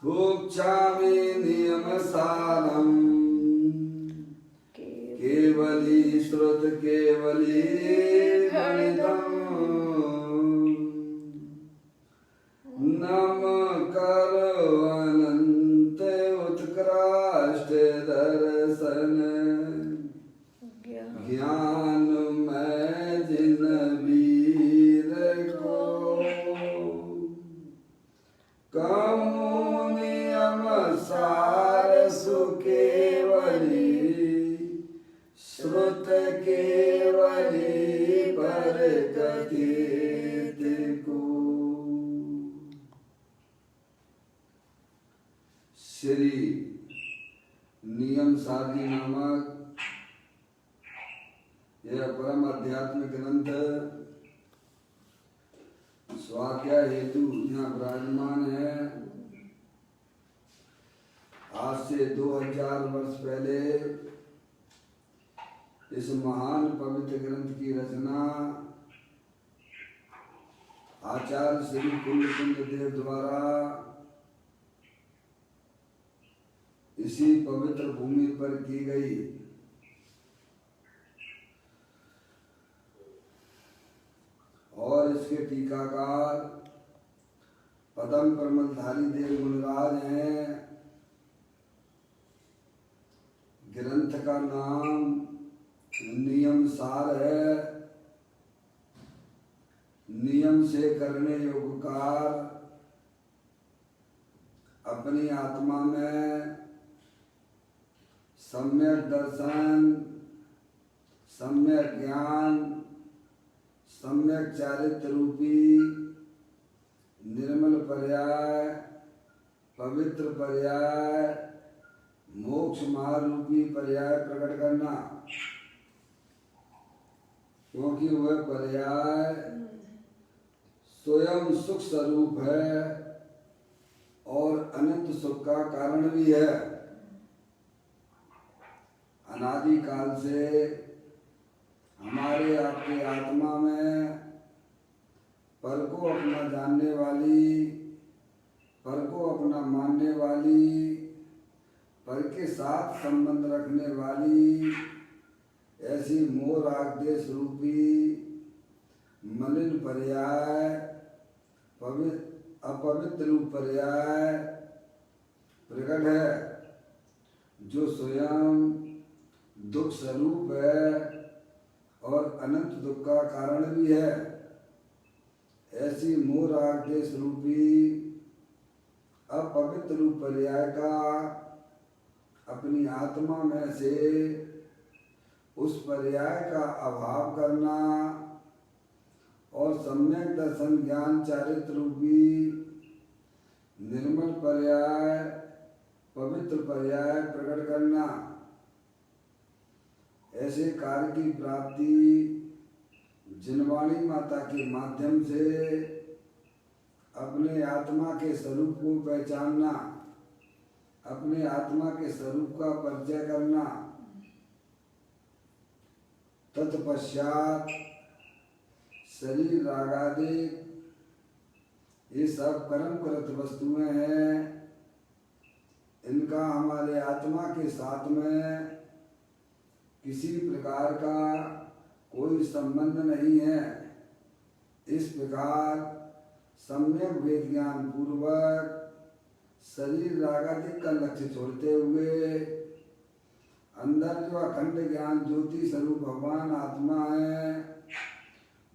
भुक्षामि नियमसारम् केवली श्रुत केवली गणितम् नम करो अनंत उत्कृष्ट दर्शन ज्ञान में जिन वीर को कमु नियम सार सुकेवली श्रुत केवली पर कथित को। श्री नियम सारणी नामक यह परम आध्यात्मिक ग्रंथ स्वाध्याय हेतु यहाँ विराजमान है। आज से 2000 वर्ष पहले इस महान पवित्र ग्रंथ की रचना आचार्य श्री कुंद देव द्वारा इसी पवित्र भूमि पर की गई। और इसके टीकाकार पदम परमलधारी देव गुणराज हैं। ग्रंथ का नाम नियम सार है। नियम से करने योग्य कार्य अपनी आत्मा में सम्यक दर्शन, सम्यक ज्ञान, सम्यक चारित्र रूपी निर्मल पर्याय, पवित्र पर्याय, मोक्ष महारूपी पर्याय प्रकट करना। क्योंकि वह पर्याय स्वयं सुख स्वरूप है और अनंत सुख का कारण भी है। अनादि काल से हमारे आपके आत्मा में पर को अपना जानने वाली, पर को अपना मानने वाली, पर के साथ संबंध रखने वाली ऐसी मोह राग देश रूपी मलिन पर्याय, अपवित्र रूप पर्याय प्रकट है, जो स्वयं दुख स्वरूप है और अनंत दुख का कारण भी है। ऐसी मोह राग देश रूपी अपवित्र रूप पर्याय का अपनी आत्मा में से उस पर्याय का अभाव करना और सम्यक दर्शन ज्ञान चारित्र रूपी निर्मल पर्याय, पवित्र पर्याय प्रकट करना। ऐसे कार्य की प्राप्ति जिनवाणी माता के माध्यम से अपने आत्मा के स्वरूप को पहचानना, अपने आत्मा के स्वरूप का परिचय करना, तत्पश्चात शरीर रागादि ये सब कर्मकृत वस्तुएं हैं। इनका हमारे आत्मा के साथ में किसी प्रकार का कोई संबंध नहीं है। इस प्रकार सम्यक वेद ज्ञान पूर्वक शरीर रागादि का लक्ष्य छोड़ते हुए अंदर जो अखंड ज्ञान ज्योति स्वरूप भगवान आत्मा है,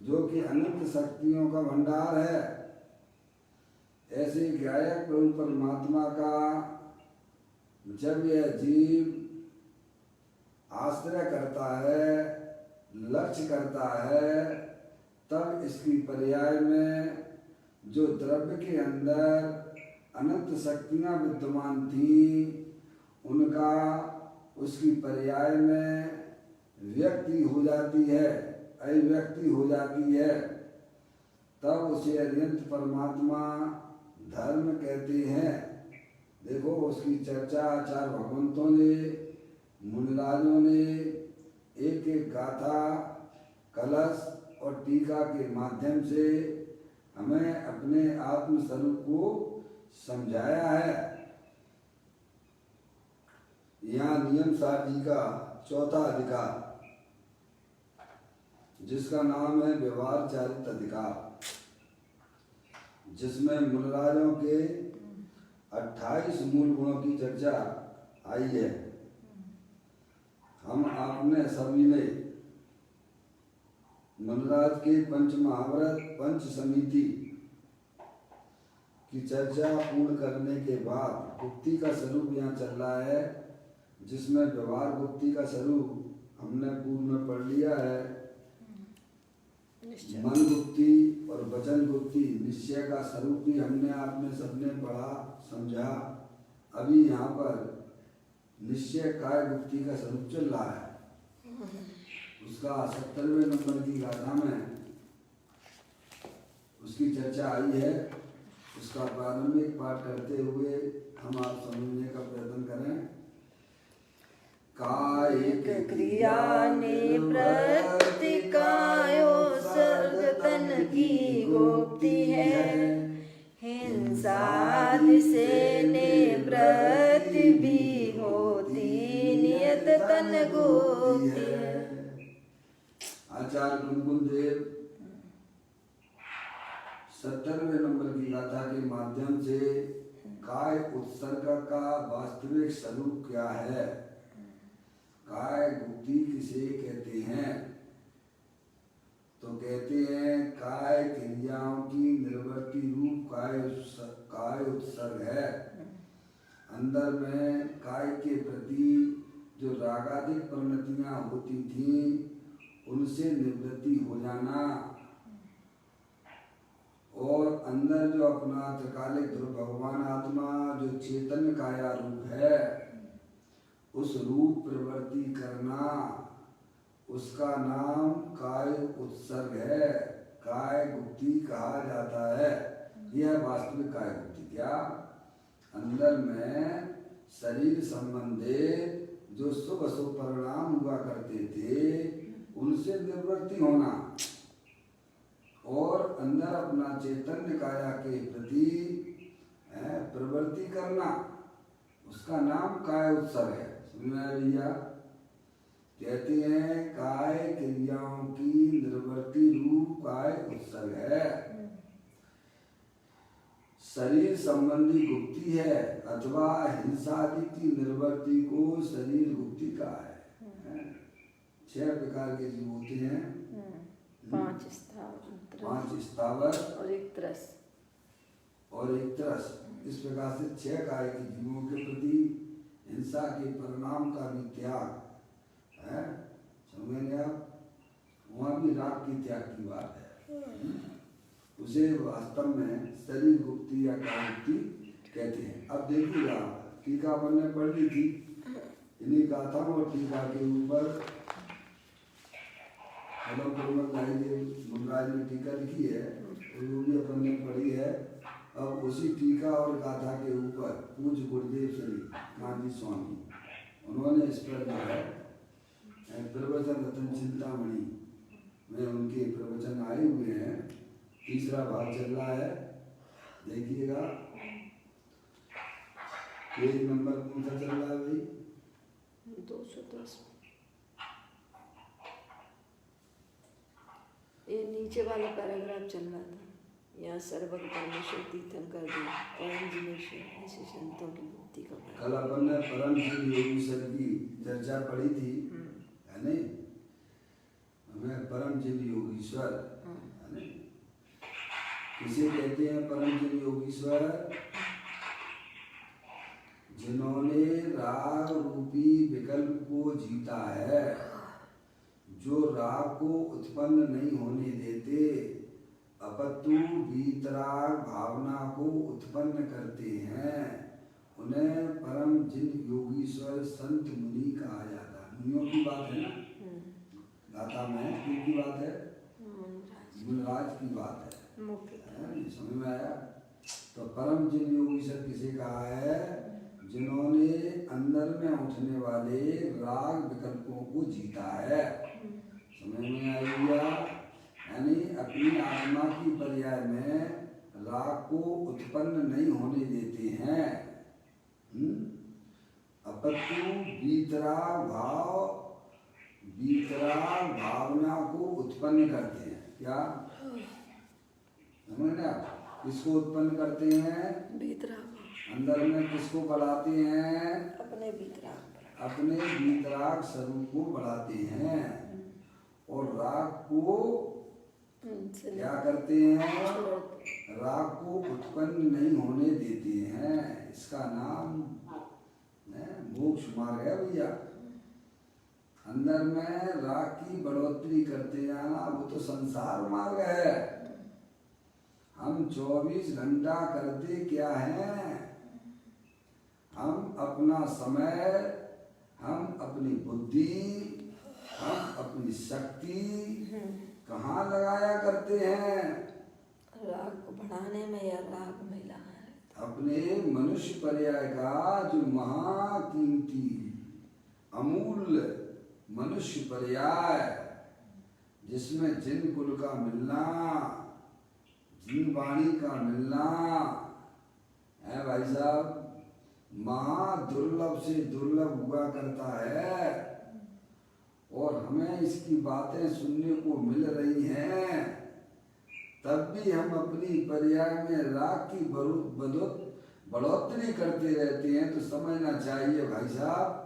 जो कि अनंत शक्तियों का भंडार है, ऐसे गायक प्रभु परमात्मा का जब यह जीव आश्रय करता है, लक्ष्य करता है, तब इसकी पर्याय में जो द्रव्य के अंदर अनंत शक्तियां विद्यमान थी, उनका उसकी पर्याय में व्यक्ति हो जाती है, अभिव्यक्ति हो जाती है। तब उसे अत्यंत परमात्मा धर्म कहते हैं। देखो उसकी चर्चा आचार्य भगवंतों ने, मुनिराजों ने एक एक गाथा, कलश और टीका के माध्यम से हमें अपने आत्म स्वरूप को समझाया है। यहाँ नियम सार जी का चौथा अधिकार, जिसका नाम है व्यवहार चारित अधिकार, जिसमें मूलराजों के 28 मूल गुणों की चर्चा आई है। हम आपने सभी ने मूलराज के पंच महाव्रत पंच समिति की चर्चा पूर्ण करने के बाद गुप्ती का स्वरूप यहाँ चल रहा है, जिसमें व्यवहार गुप्ती का स्वरूप हमने पूर्व में पढ़ लिया है। मन गुप्ती और वचन गुप्ती निश्चय का स्वरूप भी हमने आपने सबने पढ़ा समझा। अभी यहाँ पर निश्चय काय गुप्ती का स्वरूप चल रहा है। उसका 70वें नंबर की गाथा में उसकी चर्चा आई है। उसका प्रारंभिक पाठ करते हुए हम आप समझने का प्रयत्न करें। कायिक क्रिया निवृत्ति कायो सर्ग तन की गुप्ती है, हिंसादि से निवृत्ति भी होती नियत तन गुप्ती है। आचार्य कुलकुल देव 70वें नंबर की गाथा के माध्यम से काय उत्सर्ग का वास्तविक स्वरूप क्या है, काय गुप्ती किसे कहते हैं, तो कहते हैं काय क्रियाओं की निर्वृत्ति रूप काय उत्सर्ग है। अंदर में काय के प्रति जो रागादिक परिणतियां होती थीं उनसे निवृत्ति हो जाना, और अंदर जो अपना त्रिकालिक भगवान आत्मा जो चैतन्य काया रूप है उस रूप प्रवृत्ति करना, उसका नाम काय उत्सर्ग है, काय गुप्ती कहा जाता है। यह वास्तविक काय गुप्ती। क्या अंदर में शरीर संबंधित जो शुभ अशुभ परिणाम हुआ करते थे उनसे निवृत्ति होना, और अंदर अपना चैतन्य काया के प्रति प्रवृत्ति करना, उसका नाम काय उत्सर्ग है। भैया कहते हैं काय क्रियाओं की निर्वृत्ति रूप काय उत्सर्ग है। शरीर संबंधी गुप्ती है अथवा हिंसा आदि की निर्वृत्ति को शरीर गुप्ती का है। 6 प्रकार के जीव होते हैं, 5 स्थावर और एक तरस। इस प्रकार से 6 काय के जीवों के प्रति हिंसा के परिणाम का भी त्याग है। समझेंगे आप, वहाँ भी राग की त्याग की बात है। उसे वास्तव में शरीर गुप्ती या काय गुप्ती कहते हैं। अब देखिएगा, टीका हमने पढ़ ली थी, इन्हीं गाथाओं और टीका के ऊपर मुनराज ने टीका लिखी है, वो भी अपन ने पढ़ी है। अब उसी टीका और गाथा के ऊपर पूज्य गुरुदेव श्री कांजी स्वामी उन्होंने इस पर जो है प्रवचन रतन चिंतामणि में उनके प्रवचन आए हुए हैं। तीसरा भाग चल रहा है, देखिएगा। पेज नंबर कौन सा चल रहा है भाई? 210। ये नीचे वाला पैराग्राफ चल रहा था। यहाँ सर्वज्ञ परमेश्वर तीर्थंकर जी परम जिनेश्वर ऐसे संतों की मुक्ति का कल अपन ने परम श्री योगीश्वर की चर्चा पढ़ी थी, है नहीं? हमें परम जिन योगीश्वर, है नहीं? किसे कहते हैं परम जिन योगीश्वर? जिन्होंने राग रूपी विकल्प को जीता है, जो राग को उत्पन्न नहीं होने देते, अपितु वीतराग भावना को उत्पन्न करते हैं, उन्हें परम जिन योगीश्वर संत मुनि कहा जाता है। मुनियों की बात है ना गाथा में, किसकी बात है? मुनराज की बात है। समझ में आया? तो परम जिन योगीश्वर किसे कहा है? जिन्होंने अंदर में उठने वाले राग विकल्पों को जीता है। समझ में आइएगा? यानी अपनी आत्मा की पर्याय में राग को उत्पन्न नहीं होने देते हैं। अपितु वीतराग भावना को उत्पन्न करते हैं। क्या समझ आप? किसको उत्पन्न करते हैं? वीतराग। अंदर में किसको बढ़ाते हैं? अपने वीतराग। अपने वीतराग स्वरूप को बढ़ाते हैं और राग को क्या करते हैं? राग को उत्पन्न नहीं होने देते हैं। इसका नाम मोक्ष मार्ग है भैया। अंदर में राग की बढ़ोतरी करते जाना वो तो संसार मार्ग है। हम 24 घंटा करते क्या हैं? हम अपना समय, हम अपनी बुद्धि, हम अपनी शक्ति कहाँ लगाया करते हैं? राग को बढ़ाने में या राग में लगाया? अपने मनुष्य पर्याय का जो महाकीमती अमूल्य मनुष्य पर्याय, जिसमें जिन कुल का मिलना, जिन वाणी का मिलना है भाई साहब, महादुर्लभ से दुर्लभ हुआ करता है और हमें इसकी बातें सुनने को मिल रही हैं, तब भी हम अपनी पर्याय में राग की बढ़ोतरी करते रहते हैं। तो समझना चाहिए भाई साहब,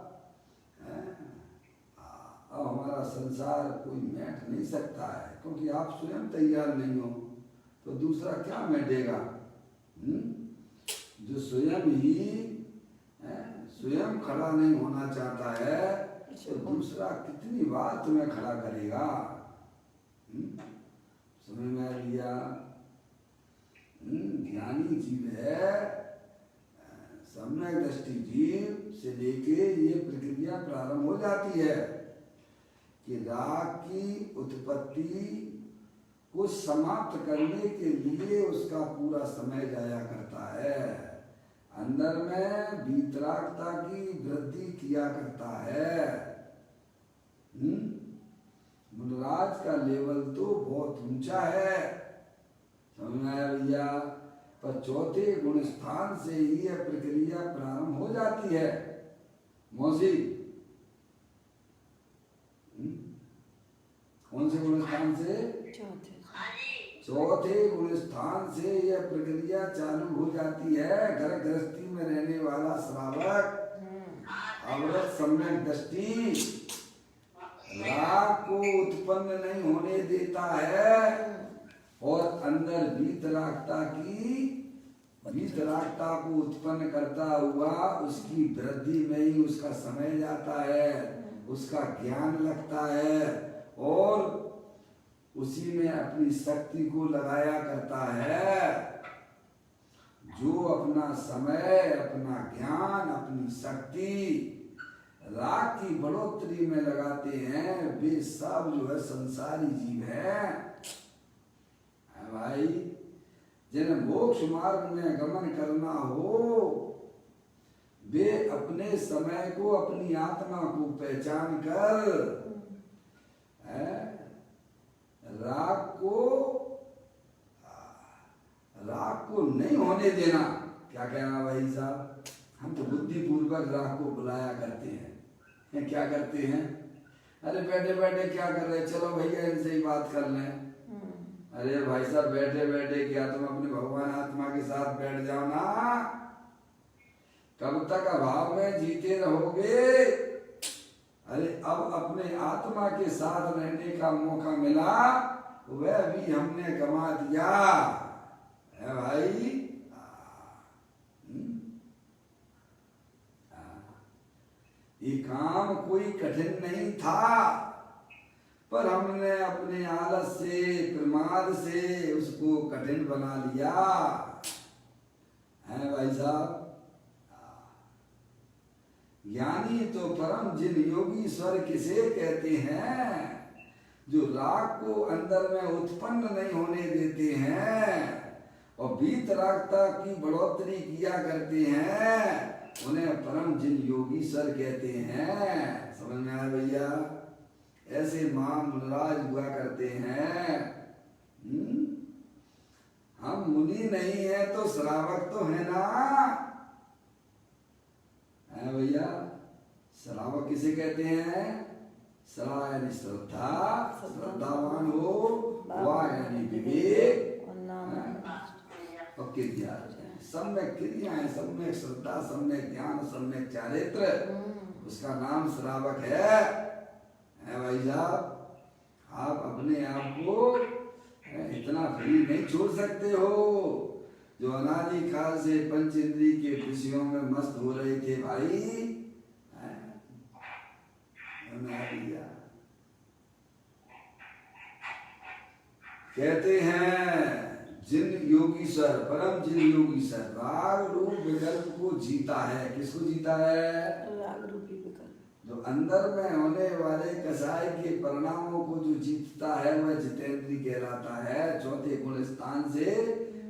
अब हमारा संसार कोई मैट नहीं सकता है, क्योंकि आप स्वयं तैयार नहीं हो तो दूसरा क्या मैटेगा? जो स्वयं खड़ा नहीं होना चाहता है तो दूसरा कितनी बार तुम्हें खड़ा करेगा? समझ में आ लिया? ज्ञानी जीव है, सम्यक दृष्टि जीव से लेके ये प्रक्रिया प्रारंभ हो जाती है कि राग की उत्पत्ति को समाप्त करने के लिए उसका पूरा समय जाया करता है, अंदर में वीतरागता की वृद्धि किया करता है। मुनराज का लेवल तो बहुत ऊंचा है, समझ में आया भैया? पर चौथे गुण स्थान से ही यह प्रक्रिया प्रारंभ हो जाती है। मौसी, कौन से गुण स्थान से? चौथे गुण स्थान से यह प्रक्रिया चालू हो जाती है। घर गृहस्थी में रहने वाला श्रावक अवरत सम्यक दृष्टि राग को उत्पन्न नहीं होने देता है और अंदर वीतरागता को उत्पन्न करता हुआ उसकी वृद्धि में ही उसका समय जाता है, उसका ज्ञान लगता है और उसी में अपनी शक्ति को लगाया करता है। जो अपना समय, अपना ज्ञान, अपनी शक्ति राग की बढ़ोतरी में लगाते हैं वे सब जो है संसारी जीव हैं भाई। जिन्हें मोक्ष मार्ग में गमन करना हो वे अपने समय को, अपनी आत्मा को पहचान कर राग को नहीं होने देना। क्या कहना भाई साहब? हम तो बुद्धिपूर्वक राग को बुलाया करते हैं। क्या करते हैं? अरे बैठे बैठे क्या कर रहे, चलो भैया इनसे ही बात कर लें। अरे भाई साहब बैठे बैठे क्या तुम अपने भगवान आत्मा के साथ बैठ जाओ ना, कब तक अभाव में जीते रहोगे? अरे अब अपने आत्मा के साथ रहने का मौका मिला वह भी हमने गंवा दिया है भाई। ये काम कोई कठिन नहीं था, पर हमने अपने आलस से, प्रमाद से उसको कठिन बना लिया है भाई साहब। ज्ञानी तो परम जिन योगीश्वर किसे कहते हैं? जो राग को अंदर में उत्पन्न नहीं होने देते हैं और वीतरागता की बढ़ोतरी किया करते हैं, उन्हें परम जिन योगीश्वर कहते हैं। समझ में आया भैया? ऐसे महामुनराज हुआ करते हैं हम मुनि नहीं है तो श्रावक तो है ना, है भैया। श्रावक किसे कहते हैं? श्रा यानी श्रद्धा, श्रद्धावान हो, वा यानी विवेक, और क्रिया, सम्यक क्रियाएं, सम्यक श्रद्धा, सम्यक ज्ञान, सम्यक चारित्र, उसका नाम श्रावक है भाई साहब। आप अपने आप को इतना फ्री नहीं छोड़ सकते हो। जो अनादि काल से पंच इंद्रिय के विषयों में मस्त हो रहे थे भाई, कहते हैं जिन योगीश्वर, परम जिन योगीश्वर राग रूप विकल्प को जीता है। किसको जीता है? राग रूपी विकल्प। जो अंदर में होने वाले कसाय के परिणामों को जो जीतता है वह जितेंद्रीय कहलाता है। चौथे गुण स्थान से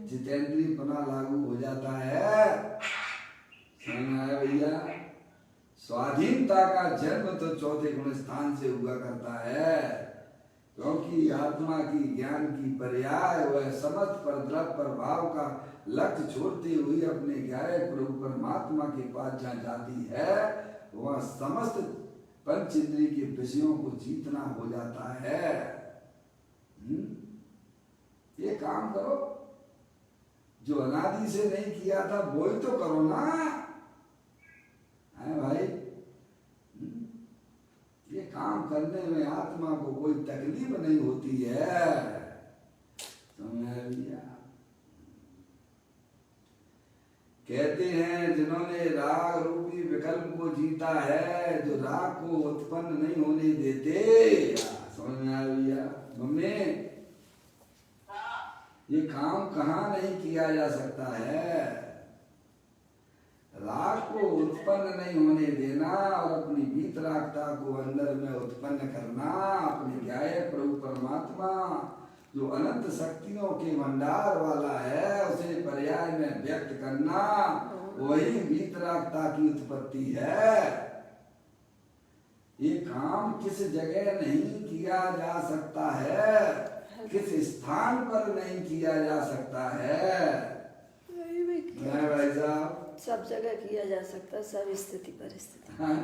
जितेंद्रीय पना लागू हो जाता है। समझ में आया भैया? स्वाधीनता का जन्म तो चौथे गुण स्थान से हुआ करता है, क्योंकि आत्मा की ज्ञान की पर्याय वह समस्त पर द्रव्य प्रभाव का लक्ष्य छोड़ते हुए अपने ज्ञाय प्रभु परमात्मा के पास जहाँ जाती है वह समस्त पंच इंद्रिय के विषयों को जीतना हो जाता है। ये काम करो जो अनादि से नहीं किया था, वो ही तो करो ना, है भाई। ये काम करने में आत्मा को कोई तकलीफ नहीं होती है। समझ लिया? कहते हैं जिन्होंने राग रूपी विकल्प को जीता है, जो राग को उत्पन्न नहीं होने देते। समझ में आ भैया? मम्मी, ये काम कहाँ नहीं किया जा सकता है? राग को उत्पन्न नहीं होने देना और अपनी वीतरागता को अंदर में उत्पन्न करना, अपने ज्ञाय प्रभु परमात्मा जो अनंत शक्तियों के भंडार वाला है उसे पर्याय में व्यक्त करना, वही वीतरागता की उत्पत्ति है। ये काम किस जगह नहीं किया जा सकता है, किस स्थान पर नहीं किया जा सकता है? भाई साहब, सब जगह किया जा सकता है, सब स्थिति परिस्थिति। हाँ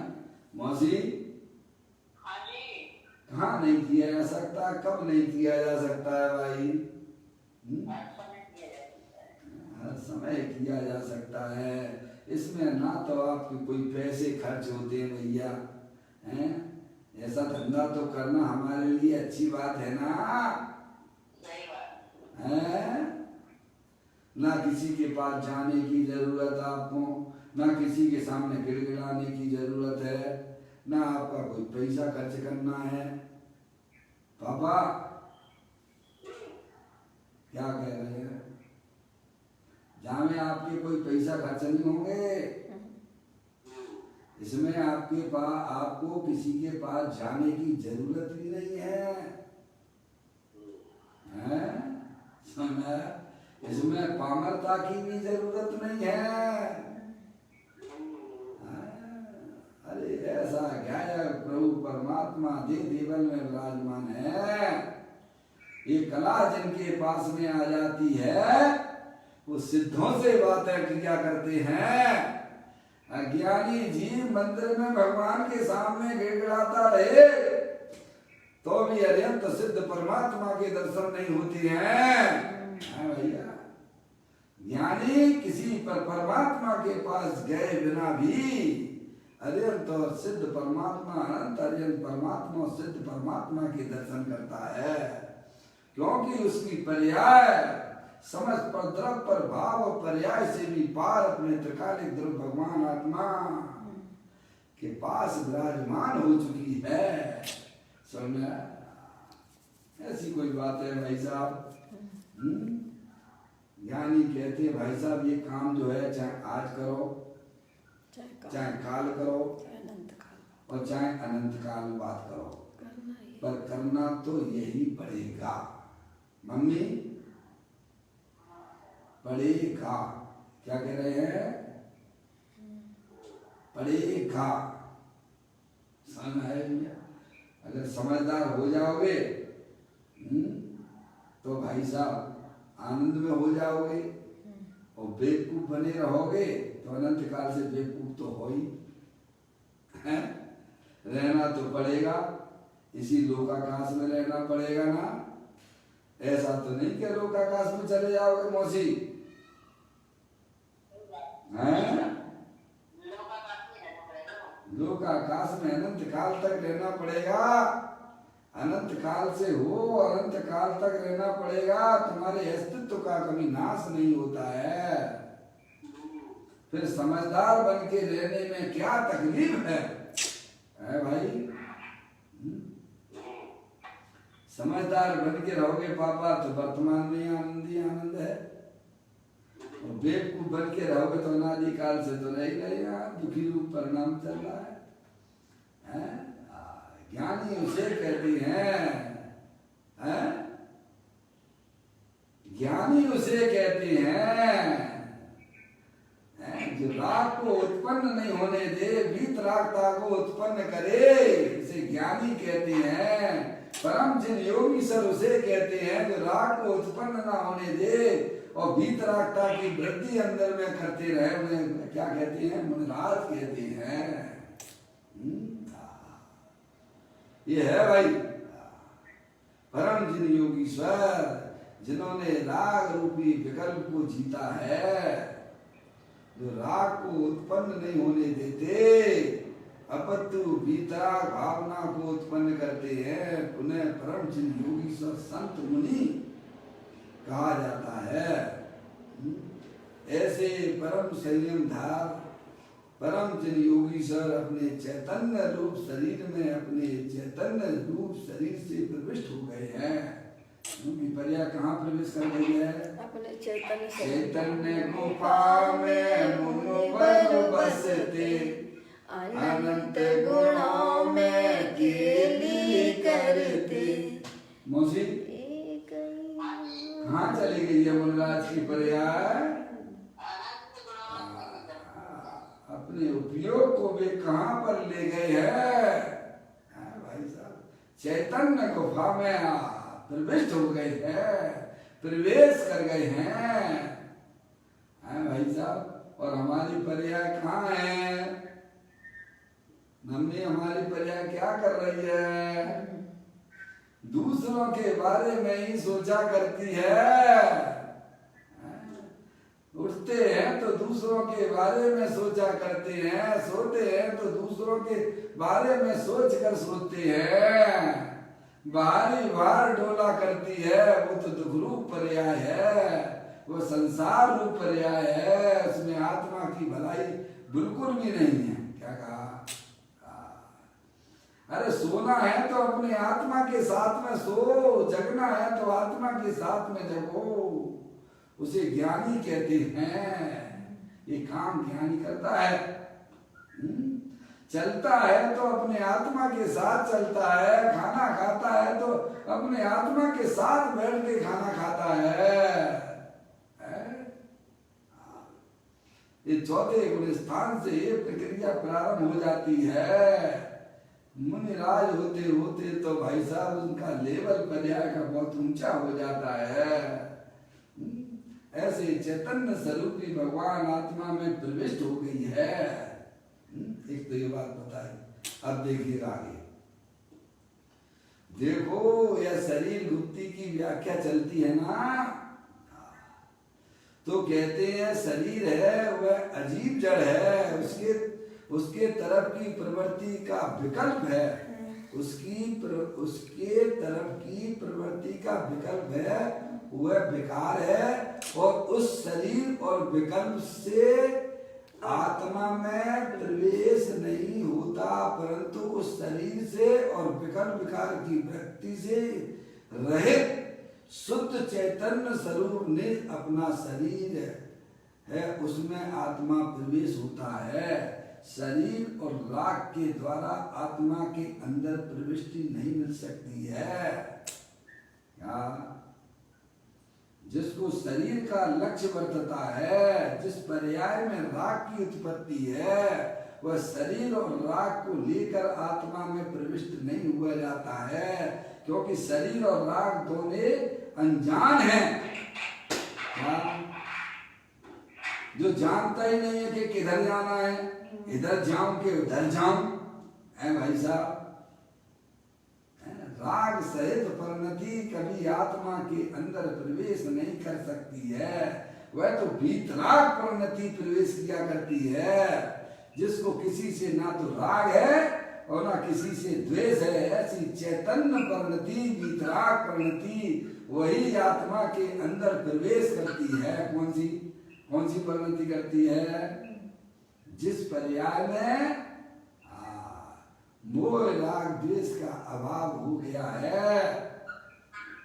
मौसी, कहाँ नहीं किया जा सकता? कब नहीं किया जा सकता है भाई? हर समय किया जा सकता है। इसमें ना तो आपके कोई पैसे खर्च होते हैं भैया, हैं? ऐसा धंधा तो करना हमारे लिए अच्छी बात है ना, है? ना किसी के पास जाने की जरूरत आपको, ना किसी के सामने गिड़गिड़ाने की जरूरत है, ना आपका कोई पैसा खर्च करना है। पापा क्या कह रहे हैं? जहाँ में आपके कोई पैसा खर्च नहीं होंगे, इसमें आपके पास आपको किसी के पास जाने की जरूरत भी नहीं है, हैं? इसमें पामरता की भी जरूरत नहीं है। अरे ऐसा ज्ञाय प्रभु परमात्मा देव देवन में विराजमान है। ये कला जिनके पास में आ जाती है वो सिद्धों से बातें किया करते हैं। अज्ञानी जीव मंदिर में भगवान के सामने गिड़गिड़ाता रहे तो भी अत्यंत सिद्ध परमात्मा के दर्शन नहीं होते हैं। भैया, ज्ञानी किसी पर परमात्मा के पास गए बिना भी अत्यंत और सिद्ध परमात्मा, अनंत अत्यंत परमात्मा और सिद्ध परमात्मा के दर्शन करता है, क्योंकि उसकी पर्याय समस्त पर द्रव्य पर भाव और पर्याय से भी पार अपने त्रिकालिक ध्रुव भगवान आत्मा के पास विराजमान हो चुकी है। समझ ऐसी कोई बात है भाई साहब? ज्ञानी कहते हैं भाई साहब ये काम जो है चाहे आज करो, चाहे काल करो, और चाहे अनंत काल बात करो, पर करना तो यही पड़ेगा। मम्मी पड़ेगा, क्या कह रहे हैं? पड़ेगा। समझ है? अगर समझदार हो जाओगे तो भाई साहब आनंद में हो जाओगे, और बेवकूफ बने रहोगे तो अनंत काल से बेवकूफ तो हो ही हैं? रहना तो पड़ेगा, इसी लोकाकाश में रहना पड़ेगा ना। ऐसा तो नहीं कि लोकाकाश में चले जाओगे मौसी, हैं? लोकाकाश में अनंत काल तक रहना पड़ेगा। अनंत काल से हो, अनंत काल तक रहना पड़ेगा। तुम्हारे अस्तित्व का कभी नाश नहीं होता है। फिर समझदार बन के रहने में क्या तकलीफ है भाई? समझदार बन के रहोगे पापा तो वर्तमान में आनंद ही आनंद है, और बेवकूफ बन के रहोगे तो अनादि काल से तो नहीं रहेगा, दुखी रूप परिणाम चल रहा है? ज्ञानी उसे कहते हैं, ज्ञानी उसे कहते हैं जो राग को उत्पन्न नहीं होने दे, वीतरागता को उत्पन्न करे, इसे ज्ञानी कहते हैं। परम जिन योगी सर उसे कहते हैं जो राग को उत्पन्न ना होने दे और वीतरागता की वृद्धि अंदर में करते रहे, उन्हें क्या कहते हैं? मुनिराज कहते हैं। ये है भाई परम जिन योगीश्वर, जिन्होंने राग रूपी विकल्प को जीता है, जो राग को उत्पन्न नहीं होने देते, अपतु वीतराग भावना को उत्पन्न करते हैं। पुनः परम जिन योगीश्वर संत मुनि कहा जाता है। ऐसे परम संयमधार परम जिन योगीश्वर अपने चैतन्य रूप शरीर में, अपने चैतन्य रूप शरीर से प्रविष्ट हो गए हैं। विपर्या कहाँ प्रवेश कर गई है? अपने चैतन्य चैतन्य गुफा में मुनिवर बसते, अनंत गुणों में केली करते। मौसी कहाँ चली गई है मुनिराज की पर्या? अपने उपयोग को वे कहाँ पर ले गए हैं? भाई साहब चैतन्य गुफा में प्रविष्ट हो गए हैं, प्रवेश कर गए हैं भाई साहब। और हमारी पर्याय कहाँ है? मम्मी हमारी पर्याय क्या कर रही है? दूसरों के बारे में ही सोचा करती है। उठते हैं तो दूसरों के बारे में सोचा करते हैं, सोते हैं तो दूसरों के बारे में सोच कर सोते हैं। बाहरी बाहर डोला करती है, वो तो दुख रूप पर्याय है, वो संसार रूप पर्याय है। उसमें आत्मा की भलाई बिल्कुल भी नहीं है। क्या कहा? अरे सोना है तो अपने आत्मा के साथ में सो, जगना है तो आत्मा के साथ में जगो, उसे ज्ञानी कहते हैं। ये काम ज्ञानी करता है। चलता है तो अपने आत्मा के साथ चलता है, खाना खाता है तो अपने आत्मा के साथ बैठ के खाना खाता है। ये चौथे गुण स्थान से ये प्रक्रिया प्रारंभ हो जाती है। मुनिराज होते होते तो भाई साहब उनका लेवल पर्याय का बहुत ऊंचा हो जाता है। ऐसे चैतन्य स्वरूपी भगवान आत्मा में प्रविष्ट हो गई है। एक तो ये बात बताई। अब देखिएगा आगे, देखो यह शरीर गुप्ती की व्याख्या चलती है ना, तो कहते हैं शरीर है वह अजीब जड़ है, उसके तरफ की प्रवृत्ति का विकल्प है, उसके तरफ की प्रवृत्ति का विकल्प है, वह विकार है। और उस शरीर और विकल्प से आत्मा में प्रवेश नहीं होता, परंतु उस शरीर से और विकल्प विकार की वृत्ति से रहित शुद्ध चैतन्य स्वरूप ने अपना शरीर है उसमें आत्मा प्रवेश होता है। शरीर और राग के द्वारा आत्मा के अंदर प्रविष्टि नहीं मिल सकती है। क्या? जिसको शरीर का लक्ष्य वर्तता है, जिस पर्याय में राग की उत्पत्ति है, वह शरीर और राग को लेकर आत्मा में प्रविष्ट नहीं हुआ जाता है, क्योंकि शरीर और राग दोनों अनजान है, क्या जो जानता ही नहीं है कि किधर जाना है, इधर जाऊं कि उधर जाऊं, है भाई साहब। राग सहित परिणति कभी आत्मा के अंदर प्रवेश नहीं कर सकती है, वह तो वीतराग परिणति प्रवेश किया करती है, जिसको किसी से ना तो राग है और ना किसी से द्वेष है। ऐसी चैतन्य परिणति, वीतराग परिणति वही आत्मा के अंदर प्रवेश करती है। कौन सी परिणति करती है? जिस पर्याय में मोह राग द्वेष का अभाव हो गया है।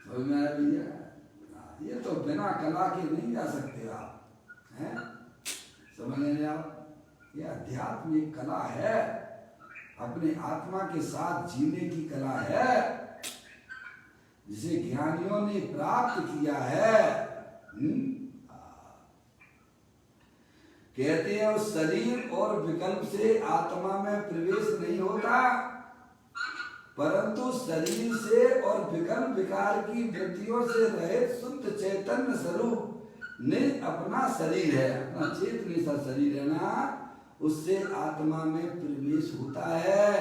समझ में आया भैया? ये तो बिना कला के नहीं जा सकते आप, हैं? समझ में आओ? ये अध्यात्म एक कला है, अपने आत्मा के साथ जीने की कला है, जिसे ज्ञानियों ने प्राप्त किया है। कहते हैं उस शरीर और विकल्प से आत्मा में प्रवेश नहीं होता, परंतु शरीर से और विकल्प विकार की वृत्तियों से रहित शुद्ध चैतन्य स्वरूप ने अपना शरीर है, अपना चेतन सा शरीर है ना, उससे आत्मा में प्रवेश होता है।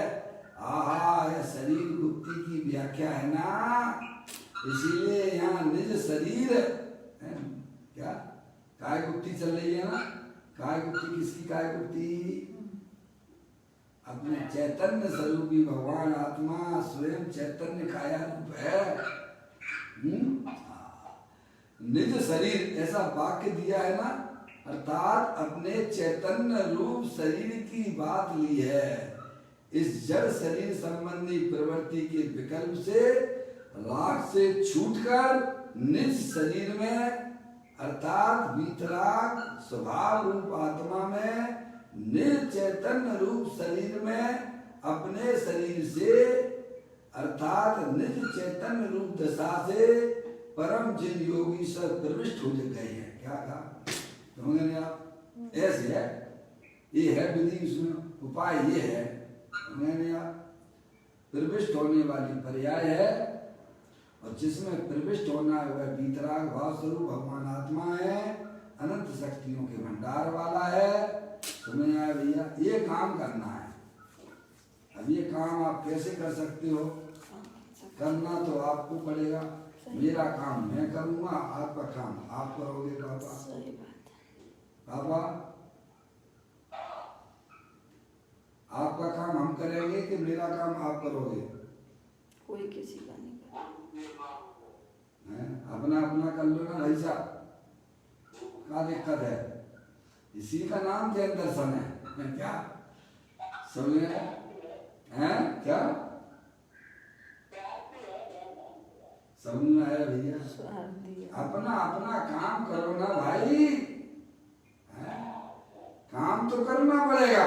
आहा, यह शरीर गुप्ती की व्याख्या है ना, इसीलिए यहाँ निज शरीर है। क्या काय गुप्ती चल रही है ना? काय गुप्ती किसकी काय गुप्ती? अपने चैतन्य स्वरूपी भगवान आत्मा स्वयं चैतन्य काया रूप है। निज शरीर ऐसा वाक्य दिया है ना, अर्थात अपने चैतन्य रूप शरीर की बात ली है। इस जड़ शरीर संबंधी प्रवृत्ति के विकल्प से, राग से छूटकर निज शरीर में अर्थात वीतराग स्वभाव रूप आत्मा में, निज चैतन्य रूप शरीर में अपने शरीर से अर्थात निज चैतन्य रूप दशा से परम जिन योगी सब प्रविष्ट हो गए हैं। क्या कहा समझे आप? ऐसे है, ये है विधि, इसमें उपाय ये है। समझे आप? प्रविष्ट होने वाली पर्याय है, और जिसमें प्रविष्ट होना है वह वीतराग भाव स्वरूप भगवान आत्मा है, अनंत शक्तियों के भंडार वाला है। समझ आया भैया? ये काम करना है। अब ये काम आप कैसे कर सकते हो? करना तो आपको पड़ेगा। मेरा काम मैं करूंगा, आपका काम आप करोगे। पापा पापा आपका काम हम करेंगे कि मेरा काम आप करोगे? कोई किसी का नहीं करेगा। अपना अपना कर लो ना भाई साहब, क्या दिक्कत है? इसी का नाम ध्यान दर्शन है। क्या समझे हैं? क्या समझ में आया भैया? अपना अपना काम करो ना भाई, काम तो करना पड़ेगा।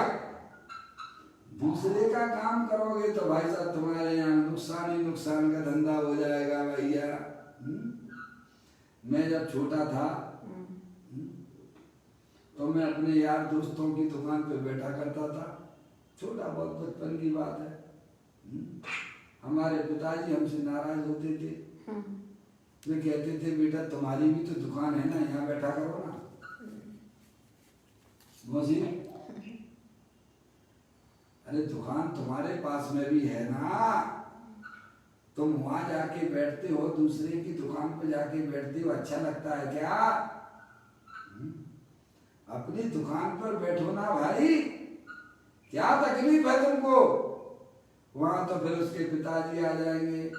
दूसरे का काम करोगे तो भाई साहब तुम्हारे यहाँ नुकसान ही नुकसान का धंधा हो जाएगा भैया। मैं जब छोटा था तो मैं अपने यार दोस्तों की दुकान पे बैठा करता था। छोटा बहुत बचपन की बात है। हमारे पिताजी हमसे नाराज होते थे। वे कहते थे बेटा तुम्हारी भी तो दुकान है ना, यहाँ बैठा करो ना। मौसी, अरे दुकान तुम्हारे पास में भी है ना, तुम वहां जाके बैठते हो, दूसरे की दुकान पे जाके बैठते हो, अच्छा लगता है क्या? अपनी दुकान पर बैठो ना भाई, क्या तकलीफ है तुमको? वहां तो फिर उसके पिताजी आ जाएंगे,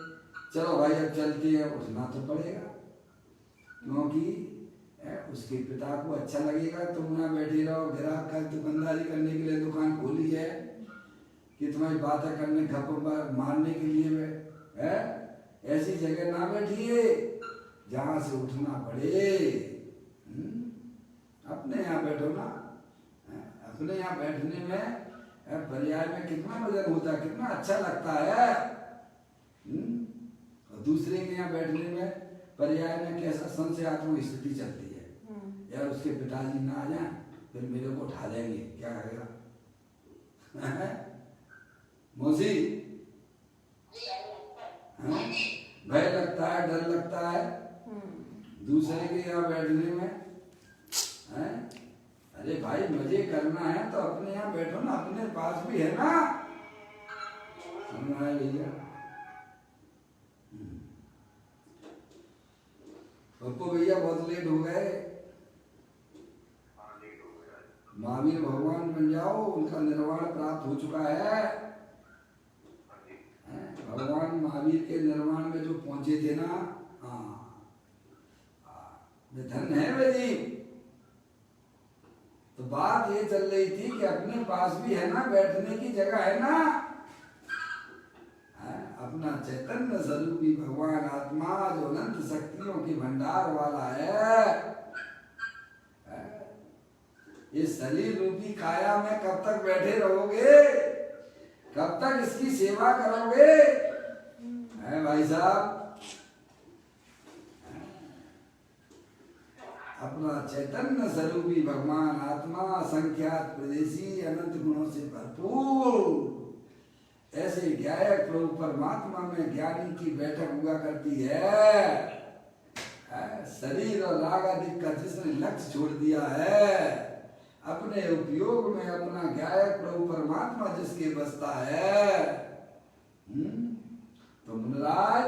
चलो भाई अब चलते हैं, उठना तो पड़ेगा, क्योंकि उसके पिता को अच्छा लगेगा तुम वहां बैठे रहो। ग्राहक का दुकानदारी करने के लिए दुकान खोली है कि तुम्हारी बातें करने गप मारने के लिए है? ऐसी जगह ना बैठिए जहां से उठना पड़े। अपने यहाँ बैठो ना। अपने यहाँ बैठने में पर्याय में कितना वजन होता है, कितना अच्छा लगता है। और दूसरे के यहाँ बैठने में पर्याय में कैसा संशयात्मक स्थिति चलती है। यार उसके पिताजी ना आ जाए फिर मेरे को उठा देंगे, क्या करेगा? मौसी, भय लगता है, डर लगता है। दूसरे के यहाँ बैठने में हैं? अरे भाई मजे करना है तो अपने यहाँ बैठो ना, अपने पास भी है ना। समझ आया भैया? पप्पू भैया बहुत लेट हो गए। महावीर भगवान बन जाओ, उनका निर्वाण प्राप्त हो चुका है। भगवान महावीर के निर्वाण में जो पहुंचे थे ना, वे धन्य है वे जी। तो बात ये चल रही थी कि अपने पास भी है ना, बैठने की जगह है ना। अपना चैतन्य स्वरूपी भगवान आत्मा जो अनंत शक्तियों के भंडार वाला है, इस शरीर रूपी काया में कब तक बैठे रहोगे? कब तक इसकी सेवा करोगे? है भाई साहब, अपना चैतन्य स्वरूपी भगवान आत्मा संख्यात प्रदेशी अनंत गुणों से भरपूर ऐसे ज्ञायक प्रभु परमात्मा में ज्ञानी की बैठक हुआ करती है। शरीर और राग आदि का जिसने लक्ष्य छोड़ दिया है, अपने उपयोग में अपना ज्ञायक प्रभु परमात्मा जिसके बसता है, तो मुनिराज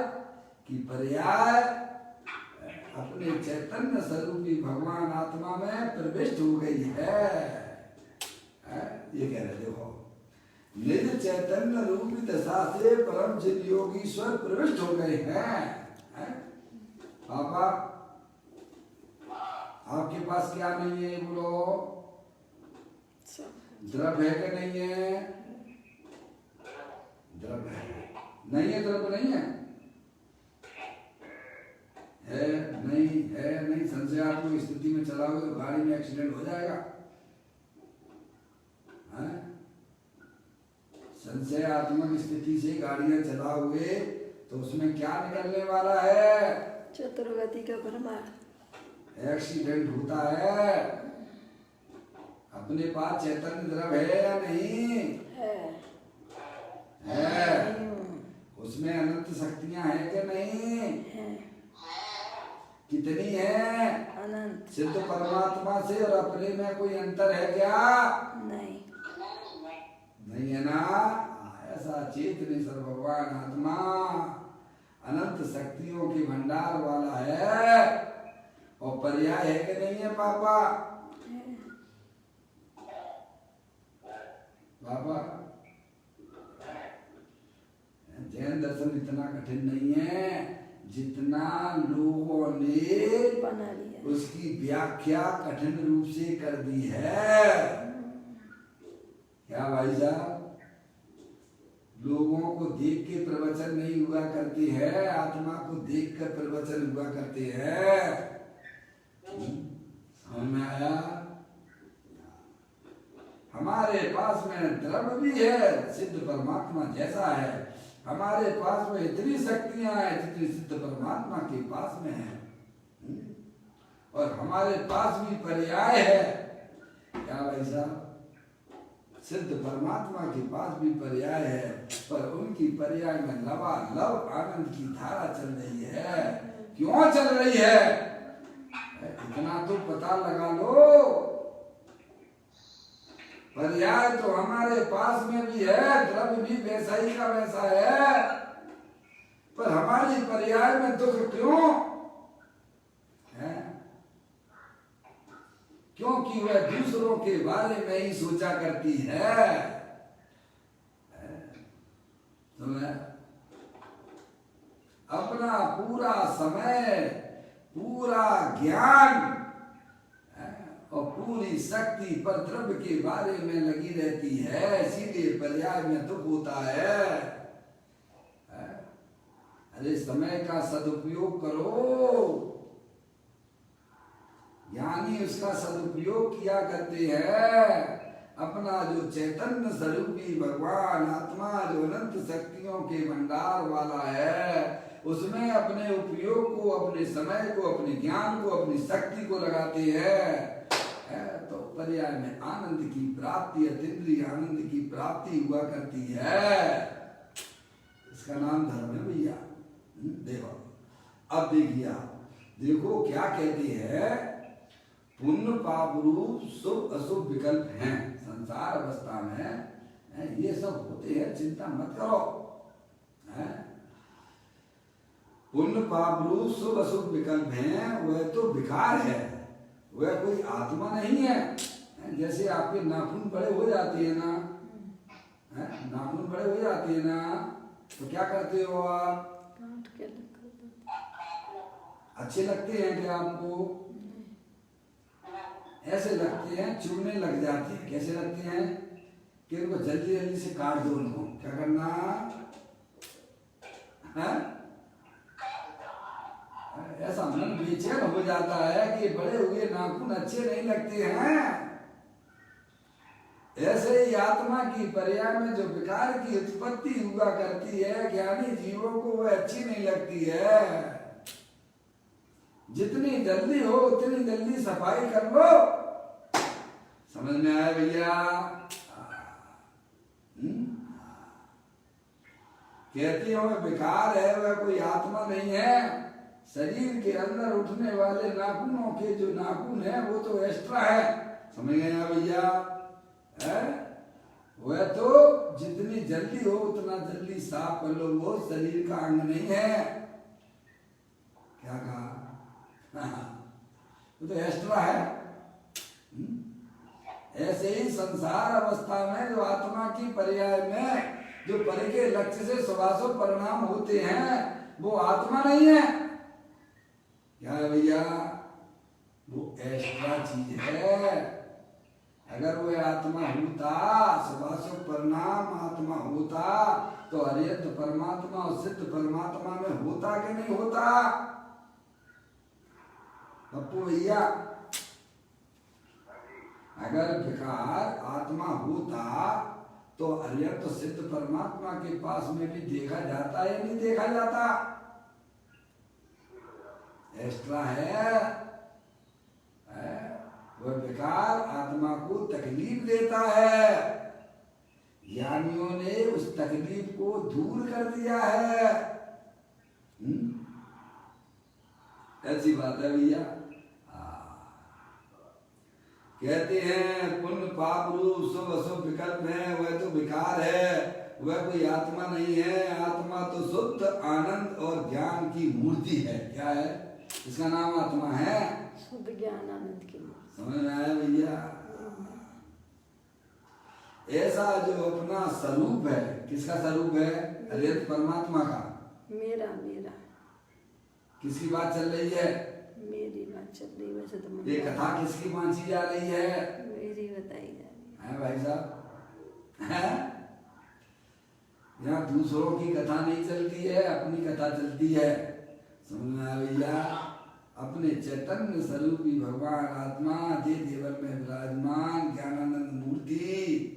की पर्याय अपने चैतन्य स्वरूपी भगवान आत्मा में प्रविष्ट हो गई है। ये कह रहे देखो, निज चैतन्य रूपी दशा से परम चिद योगीश्वर प्रविष्ट हो गए हैं। पापा आपके पास क्या नहीं है बोलो? द्रव्य है कि नहीं है? द्रव्य है, नहीं है? द्रव्य नहीं है? है नहीं? है नहीं? संशय आपको स्थिति में चलाओगे तो गाड़ी में एक्सीडेंट हो जाएगा। संशयात्मक स्थिति से गाड़ियां चलाओगे तो उसमें क्या निकलने वाला है? चतुर्गति का परमार्थ। एक्सीडेंट होता है। अपने पास चैतन्य द्रव्य है या नहीं? है। उसमें अनंत शक्तियां हैं कि नहीं? है। कितनी है? अनंत। सिद्ध परमात्मा से और अपने में कोई अंतर है क्या? नहीं। नहीं है ना? ऐसा चेतनेश्वर भगवान आत्मा अनंत शक्तियों के भंडार वाला है। और पर्याय है कि नहीं है पापा? पापा जैन दर्शन इतना कठिन नहीं है जितना लोगों ने बना लिया, उसकी व्याख्या कठिन रूप से कर दी है। क्या भाई साहब? लोगों को देख के प्रवचन नहीं हुआ करते हैं, आत्मा को देख कर प्रवचन हुआ करते हैं। समझ में आया? हमारे पास में द्रव्य भी है, सिद्ध परमात्मा जैसा है। हमारे पास में इतनी शक्तियां हैं जितनी सिद्ध परमात्मा के पास में है। और हमारे पास भी पर्याय है। क्या भाई साहब? सिद्ध परमात्मा के पास भी पर्याय है, पर उनकी पर्याय में लबालब आनंद की धारा चल रही है। क्यों चल रही है? इतना तो पता लगा लो। पर्याय तो हमारे पास में भी है, द्रव्य भी वैसा ही का वैसा है, पर हमारी पर्याय में दुख क्यों है? क्योंकि वह दूसरों के बारे में ही सोचा करती है। तो मैं अपना पूरा समय, पूरा ज्ञान और पूरी शक्ति पर द्रव्य के बारे में लगी रहती है, इसीलिए पर्याय में दुख होता है। अरे समय का सदुपयोग करो। ज्ञानी उसका सदुपयोग किया करते हैं। अपना जो चैतन्य स्वरूपी भगवान आत्मा जो अनंत शक्तियों के भंडार वाला है, उसमें अपने उपयोग को, अपने समय को, अपने ज्ञान को, अपनी शक्ति को लगाते हैं। तो पर्याय में आनंद की प्राप्ति, अतीन्द्रिय आनंद की प्राप्ति हुआ करती है। इसका नाम धर्म है भैया। देखो अब देखिए आप, देखो क्या कहती है, पुण्य पाप रूप शुभ अशुभ विकल्प हैं संसार अवस्था में, ये सब होते हैं, चिंता मत करो। पुण्य पाप रूप शुभ अशुभ विकल्प हैं, वह तो विकार है, वह कोई आत्मा नहीं है। जैसे आपके नाखून बड़े हो जाते हैं ना, नाखून बड़े हो जाते हैं ना, तो क्या करते हो आप? काट के रख दो। अच्छे लगते हैं क्या आपको? ऐसे लगते हैं, चुभने लग जाते हैं। कैसे लगते हैं कि उनको जल्दी जल्दी से काट दो। उनको क्या करना है? ऐसा मन बेचैन हो जाता है कि बड़े हुए नाखून अच्छे नहीं लगते हैं। ऐसे ही आत्मा की पर्याय में जो विकार की उत्पत्ति हुआ करती है, ज्ञानी जीवों को वह अच्छी नहीं लगती है। जितनी जल्दी हो उतनी जल्दी सफाई कर लो। समझ में आया भैया? कहती हो विकार है, वह कोई आत्मा नहीं है। शरीर के अंदर उठने वाले नाखूनों के जो नाखून है वो तो एक्स्ट्रा है। समझ गए ना भैया? वह तो जितनी जल्दी हो उतना जल्दी साफ कर लो, वो शरीर का अंग नहीं है। क्या कहा? वो तो एक्स्ट्रा है। ऐसे ही संसार अवस्था में जो आत्मा की पर्याय में जो परे के लक्ष्य से सवासो परिणाम होते हैं, वो आत्मा नहीं है। क्या है भैया? वो एक्स्ट्रा चीज है। अगर वो आत्मा होता, सवासो परिणाम आत्मा होता, तो अरियत परमात्मा और सिद्ध परमात्मा में होता कि नहीं होता? पप्पू भैया, अगर विकार आत्मा होता तो अरियत सिद्ध परमात्मा के पास में भी देखा जाता या नहीं देखा जाता? एक्स्ट्रा है। वह विकार आत्मा को तकलीफ देता है। ज्ञानियों ने उस तकलीफ को दूर कर दिया है। ऐसी बात है भैया। कहते हैं पुण्य पाप रूप शुभ अशुभ विकल्प है, वह तो विकार है, वह कोई आत्मा नहीं है। आत्मा तो शुद्ध आनंद और ज्ञान की मूर्ति है। क्या है? इसका नाम आत्मा है, शुद्ध ज्ञान आनंद की मूर्ति। समझ में आया भैया? ऐसा जो अपना स्वरूप है, किसका स्वरूप है? अरियत परमात्मा का। मेरा मेरा किसकी बात चल रही है? मेरी बात चल रही। वैसे तो ये कथा किसकी बांची जा रही है? मेरी बताई जा रही है भाई साहब। है यहाँ दूसरों की कथा नहीं चलती है, अपनी कथा चलती है। समझ में आया भैया? अपने चैतन्य स्वरूपी भगवान आत्मा जे देवर में विराजमान ज्ञानानंद मूर्ति,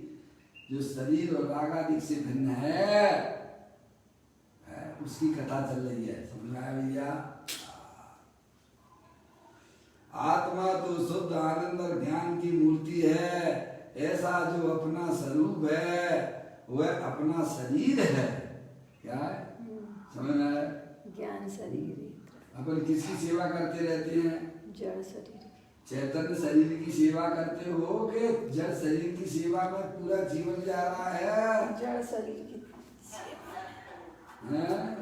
जो शरीर और राग आदि से भिन्न है, उसकी कथा चल रही है। समझ में आया भैया? आत्मा तो शुद्ध आनंद और ज्ञान की मूर्ति है। ऐसा जो अपना स्वरूप है वह अपना शरीर है। क्या है? समझ में आया? ज्ञान शरीर। अपन किसकी सेवा करते रहते हैं? जड़ शरीर। चैतन्य शरीर की सेवा करते हो कि जड़ शरीर की सेवा में पूरा जीवन जा रहा है? जड़ शरीर की सेवा।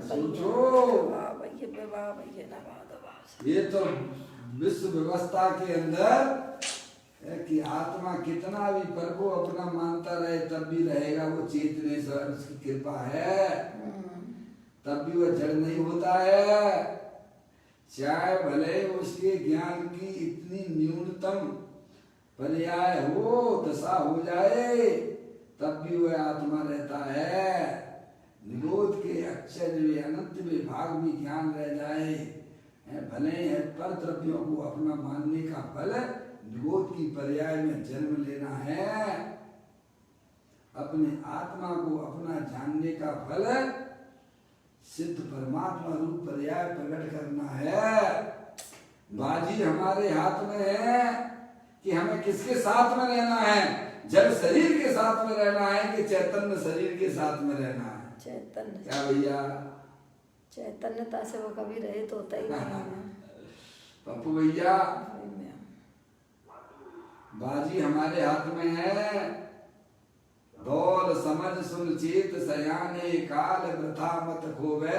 सोचो, ये तो विश्व व्यवस्था के अंदर कि आत्मा कितना भी पर को अपना मानता रहे तब भी रहेगा वो चेतने से, उसकी कृपा है, तब भी वह जड़ नहीं होता है। चाहे भले उसके ज्ञान की इतनी न्यूनतम पर्याय हो, दशा हो जाए, तब भी वह आत्मा रहता है। निरोध के अक्षर वे अनंत में भाग भी ज्ञान रह जाए, भले पर द्रव्यों को अपना मानने का फल निरोध की पर्याय में जन्म लेना है। अपने आत्मा को अपना जानने का फल सिद्ध परमात्मा रूप पर्याय प्रकट करना है। बाजी हमारे हाथ में है कि हमें किसके साथ में रहना है? जड़ शरीर के साथ में रहना है कि चैतन्य शरीर के साथ में रहना है? चैतन्य। क्या भैया? चैतन्यता से वो कभी रहित होता ही नहीं है। पप्पू भैया बाजी हमारे हाथ में है। दौल समझ सुन चेत सयाने काल वृथा मत खोवे।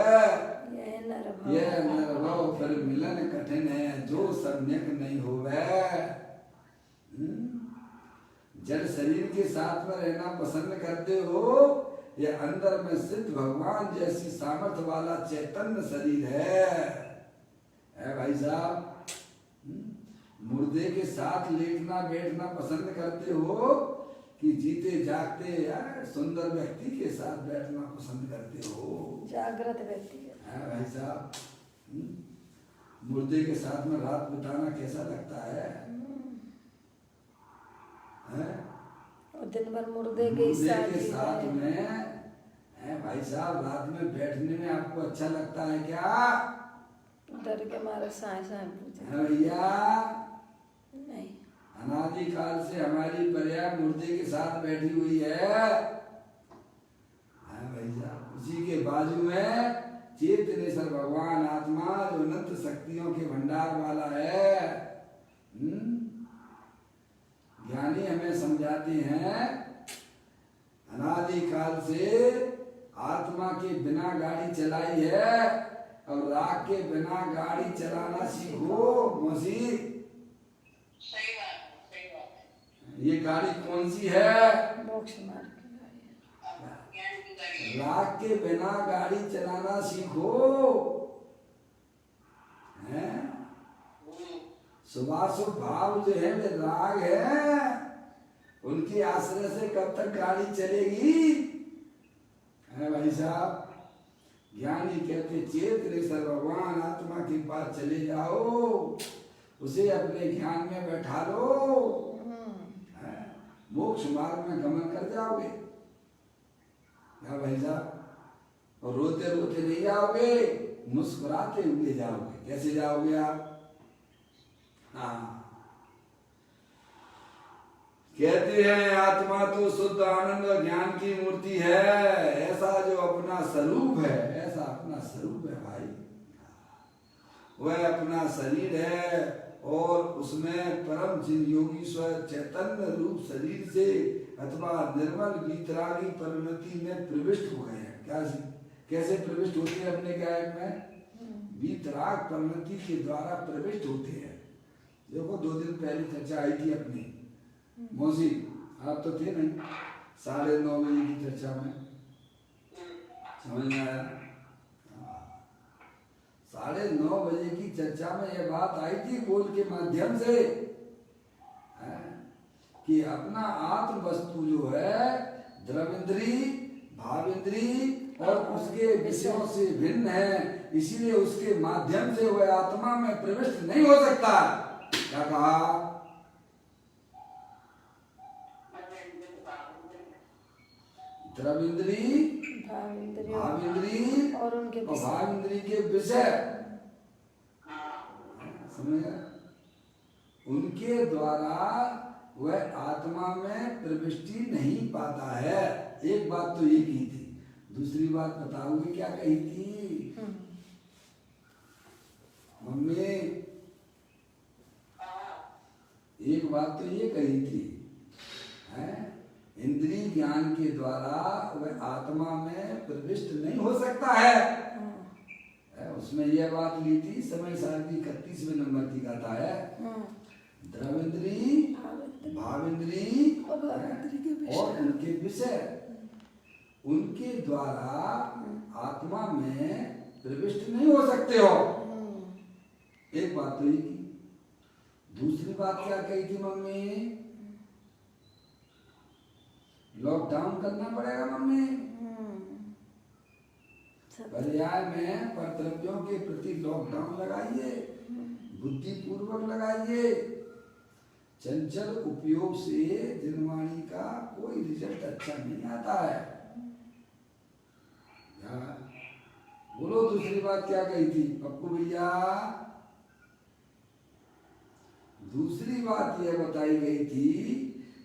यह नरभव फिर मिलन कठिन है जो सम्यक नहीं होवे। जड़ शरीर के साथ में रहना पसंद करते हो या अंदर में सिद्ध भगवान जैसी सामर्थ्य वाला चैतन्य शरीर है भाई साहब। मुर्दे के साथ लेटना बैठना पसंद करते हो कि जीते जागते सुंदर व्यक्ति के साथ बैठना पसंद करते हो? जागृत व्यक्ति है भाई साहब। मुर्दे के साथ में रात बिताना कैसा लगता है? और दिन भर मुर्दे के साथ में है भाई साहब। रात में बैठने में आपको अच्छा लगता है क्या? डर के मारे साए साए पूछे भैया नहीं। अनादि काल से हमारी पर्याय मुर्दे के साथ बैठी हुई है भाई साहब। उसी के बाजू में चेतनेश्वर भगवान आत्मा जो अनंत शक्तियों के भंडार वाला है। ज्ञानी हमें समझाते हैं अनादि काल से आत्मा के बिना गाड़ी चलाई है और राग के बिना गाड़ी चलाना सीखो। मौसी सही बात है। ये गाड़ी कौन सी है? मोक्ष मार्ग की गाड़ी है। राग के बिना गाड़ी चलाना सीखो। हैं? शुभाशुभ भाव जो है वे राग है। उनके आश्रय से कब तक गाड़ी चलेगी? है भाई साहब। ज्ञानी कहते चेतनेश्वर भगवान आत्मा के पास चले जाओ, उसे अपने ज्ञान में बैठा लो, मोक्ष मार्ग में गमन कर जाओगे। क्या भाई साहब? और रोते रोते नहीं जाओगे, मुस्कुराते हुए जाओगे। कैसे जाओगे आप? हाँ, कहते हैं आत्मा तो शुद्ध आनंद और ज्ञान की मूर्ति है। ऐसा जो अपना स्वरूप है, ऐसा अपना स्वरूप है भाई। वह अपना शरीर है और उसमें परम जिन योगीश्वर चैतन्य रूप शरीर से अथवा निर्मल वीतरागी परिणति में प्रविष्ट हो गए हैं। क्या कैसे प्रविष्ट होते हैं अपने गायक में? वीतराग परिणति के द्वारा प्रविष्ट होते हैं। देखो 2 दिन पहले चर्चा आई थी अपनी। मौसी आप तो थे नहीं 9:30 बजे की चर्चा में, समझ में आया? 9:30 बजे की चर्चा में यह बात आई थी बोल के माध्यम से कि अपना आत्म वस्तु जो है द्रविंद्री भाविंद्री और उसके विषयों से भिन्न है, इसीलिए उसके माध्यम से वह आत्मा में प्रविष्ट नहीं हो सकता। क्या कहा? द्रविंद्री भाविंद्री और भाविंद्री के विषय समझ गए? उनके द्वारा वह आत्मा में प्रविष्टि नहीं पाता है। एक बात तो ये की थी। दूसरी बात बताओगे क्या कही थी मम्मी? एक बात तो ये कही थी इंद्रिय ज्ञान के द्वारा वह आत्मा में प्रविष्ट नहीं हो सकता है। उसमें यह बात ली थी समय सारणी 31वें नंबर की गाथा है। द्रविंद्री भाविंद्री और उनके विषय, उनके द्वारा आत्मा में प्रविष्ट नहीं हो सकते हो। एक बात तो ये की। दूसरी बात क्या कही थी मम्मी? लॉकडाउन करना पड़ेगा मम्मी। पर्याय में कर्तव्यों के प्रति लॉकडाउन लगाइए, बुद्धि पूर्वक लगाइए। चंचल उपयोग से जिनवाणी का कोई रिजल्ट अच्छा नहीं आता है। बोलो दूसरी बात क्या कही थी पप्पू भैया? दूसरी बात यह बताई गई थी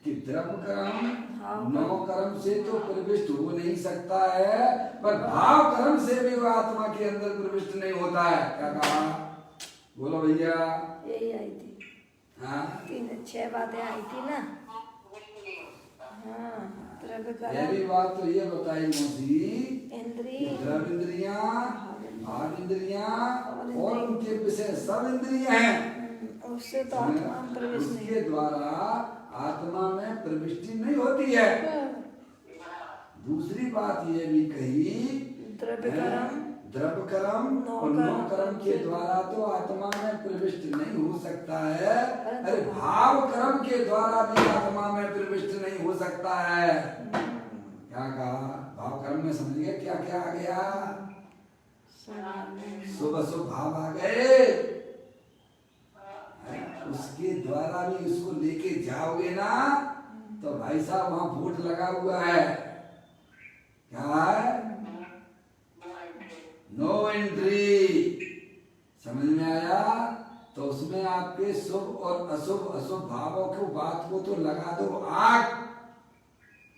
कि द्रव्य कर्म 9 कर्म से तो प्रविष्ट हो नहीं सकता है, पर भाव कर्म से भी वह आत्मा के अंदर प्रविष्ट नहीं होता है। क्या कहा? बोलो भैया। यही आई थी, हाँ 6 बातें आई थी ना। हाँ, द्रव्य पहली कर्म, बात तो ये बताई मौसी, इंद्रिय, द्रव्य इंद्रियां, भाव इंद्रियां और उनके विषय सब इंद्रियां हैं। उससे तो आत्मा में प्रवेश नहीं। उसके द्वारा आत्मा में प्रविष्टि नहीं होती है। दूसरी बात ये भी कही, द्रव्य कर्म, द्रव्य कर्म और नौ कर्म के द्वारा तो आत्मा में प्रविष्ट नहीं हो सकता है। अरे भाव कर्म के द्वारा भी आत्मा में प्रविष्ट नहीं हो सकता है। क्या कहा? भाव कर्म में समझ गए क्या क्या आ गया? शुभ शुभ भाव आ गए। उसके द्वारा भी उसको लेके जाओगे ना तो भाई साहब वहां बोर्ड लगा हुआ है, क्या है? No entry. समझ में आया? तो उसमें आपके शुभ और अशुभ भावों को बात को तो लगा दो आग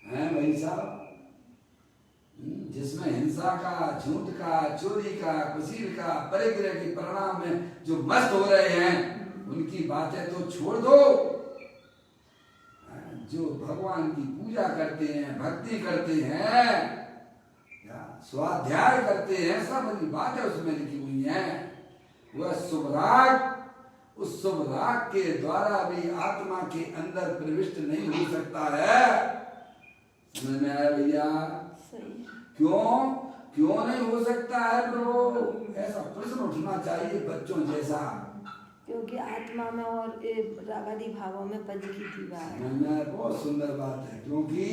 है भाई साहब। जिसमें हिंसा का, झूठ का, चोरी का, कुसीर का, परिग्रह के परिणाम में जो मस्त हो रहे हैं उनकी बातें तो छोड़ दो। जो भगवान की पूजा करते हैं, भक्ति करते हैं, स्वाध्याय करते हैं, सब बातें उसमें लिखी हुई हैं। वह शुभ राग, उस शुभ राग के द्वारा भी आत्मा के अंदर प्रविष्ट नहीं हो सकता है। समझ में आया भैया? क्यों नहीं हो सकता है प्रभु? ऐसा प्रश्न उठना चाहिए बच्चों जैसा। क्योंकि आत्मा में और रागादि भावों में पंचकी थी बात। बहुत सुंदर बात है, क्योंकि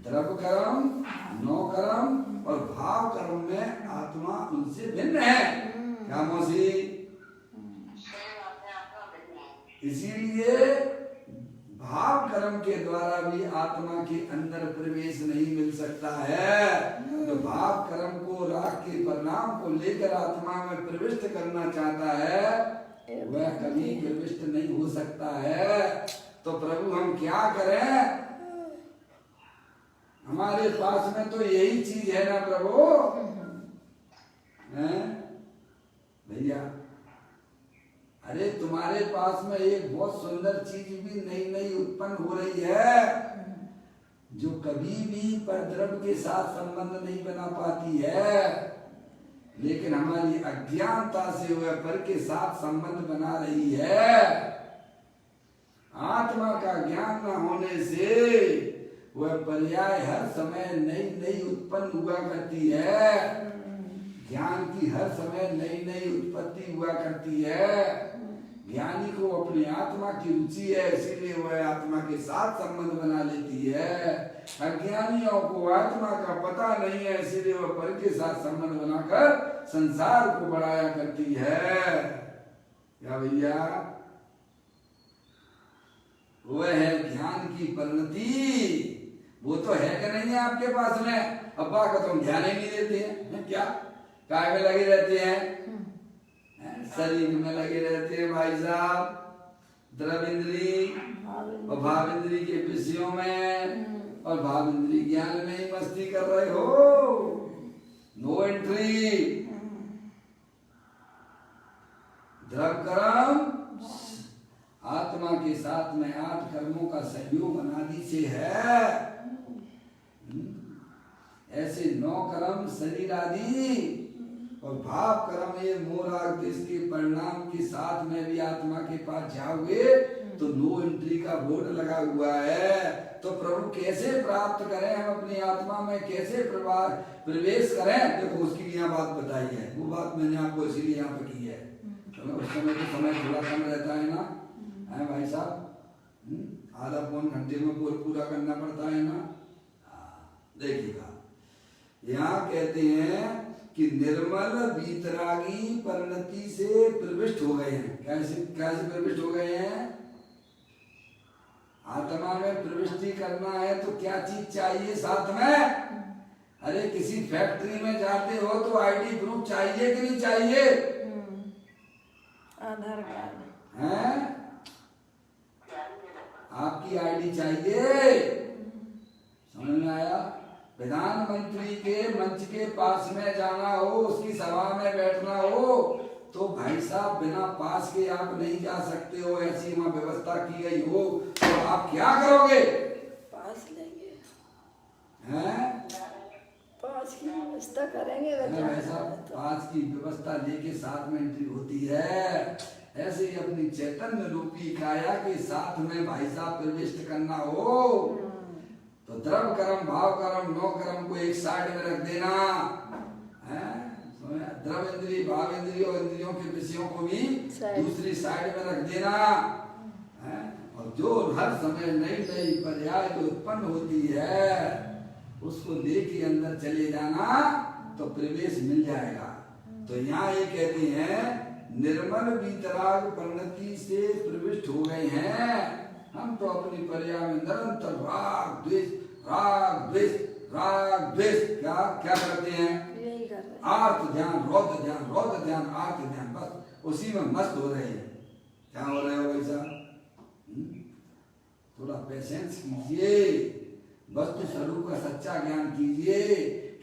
द्रव्य कर्म, नौ कर्म और भाव कर्म में आत्मा उनसे भिन्न है। क्या मौसी? इसीलिए भाव कर्म के द्वारा भी आत्मा के अंदर प्रवेश नहीं मिल सकता है। तो भाव कर्म को, राग के परिणाम को लेकर आत्मा में प्रविष्ट करना चाहता है, वह कभी प्रविष्ट नहीं हो सकता है। तो प्रभु हम क्या करें? हमारे पास में तो यही चीज है ना प्रभु, हैं भैया? अरे तुम्हारे पास में एक बहुत सुंदर चीज भी नई नई उत्पन्न हो रही है, जो कभी भी परद्रव्य के साथ संबंध नहीं बना पाती है, लेकिन हमारी अज्ञानता से वह पर के साथ संबंध बना रही है। आत्मा का ज्ञान न होने से वह पर्याय हर समय नई नई उत्पन्न हुआ करती है। ज्ञान की हर समय नई नई उत्पत्ति हुआ करती है। ज्ञानी को अपनी आत्मा की रुचि है, इसीलिए वह आत्मा के साथ संबंध बना लेती है। अज्ञानियों को आत्मा का पता नहीं है, इसीलिए वह पर के साथ संबंध बनाकर संसार को बढ़ाया करती है। क्या भैया? वह है ज्ञान की परिणति। वो तो है कि नहीं है आपके पास में? अब्बा का तुम ध्यान ही नहीं देते हैं। क्या काय में लगे रहते हैं? शरीर में लगे रहते हैं भाई साहब, द्रव्य इंद्री और भाव इंद्री के विषयों में, और भाव इंद्री ज्ञान में ही मस्ती कर रहे हो। No entry. द्रव्य कर्म आत्मा के साथ में 8 कर्मों का सहयोग अनादि से है। ऐसे 9 कर्म शरीर आदि और भाव कर्म ये मोह राग देश के परिणाम के साथ में भी आत्मा के पास जाओगे तो नो एंट्री का बोर्ड लगा हुआ है। तो प्रभु कैसे प्राप्त करें हम अपनी आत्मा में, कैसे प्रवेश करें? देखो उसकी यहाँ बात बताई है, वो बात मैंने आपको इसीलिए यहाँ पे की है। तो उस समय तो समय थोड़ा कम रहता है ना, है भाई साहब? आधा पौन घंटे में पूरा करना पड़ता है ना। देखिएगा यहाँ कहते हैं कि निर्मल वीतरागी परिणति से प्रविष्ट हो गए हैं। कैसे प्रविष्ट हो गए हैं? आत्मा में प्रविष्टि करना है तो क्या चीज चाहिए साथ में? अरे किसी फैक्ट्री में जाते हो तो आईडी प्रूफ चाहिए कि नहीं चाहिए? आधार कार्ड है, आपकी आईडी चाहिए। समझ में आया? प्रधानमंत्री के मंच के पास में जाना हो, उसकी सभा में बैठना हो तो भाई साहब बिना पास के आप नहीं जा सकते हो, ऐसी वहां व्यवस्था की गई हो, तो आप क्या करोगे? पास लेंगे, हैं? पास की व्यवस्था करेंगे भाई साहब पास की व्यवस्था लेके साथ में एंट्री होती है। ऐसे ही अपनी चैतन्य रूपी काया के साथ में भाई साहब प्रविष्ट करना हो तो द्रव कर्म भाव कर्म नौ कर्म को एक साइड में रख देना है। द्रव इंद्रिय भाव इंद्रिय और इंद्रियों के विषयों को भी दूसरी साइड में रख देना है। और जो हर समय नई नई पर्याय जो उत्पन्न होती है उसको लेके अंदर चले जाना तो प्रवेश मिल जाएगा। तो यहाँ ये कहते हैं निर्मल वीतराग परिणति से प्रविष्ट हो गए हैं हम तो अपनी पर्याय में निरंतर राग द्वेष राग द्वेष राग द्वेष क्या क्या करते हैं? आर्त ध्यान रौद्र ध्यान आर्त ध्यान, बस उसी में मस्त हो रहे हैं। क्या हो रहे हो भाई साहब? थोड़ा पेशेंस कीजिए, वस्तु स्वरूप का सच्चा ज्ञान कीजिए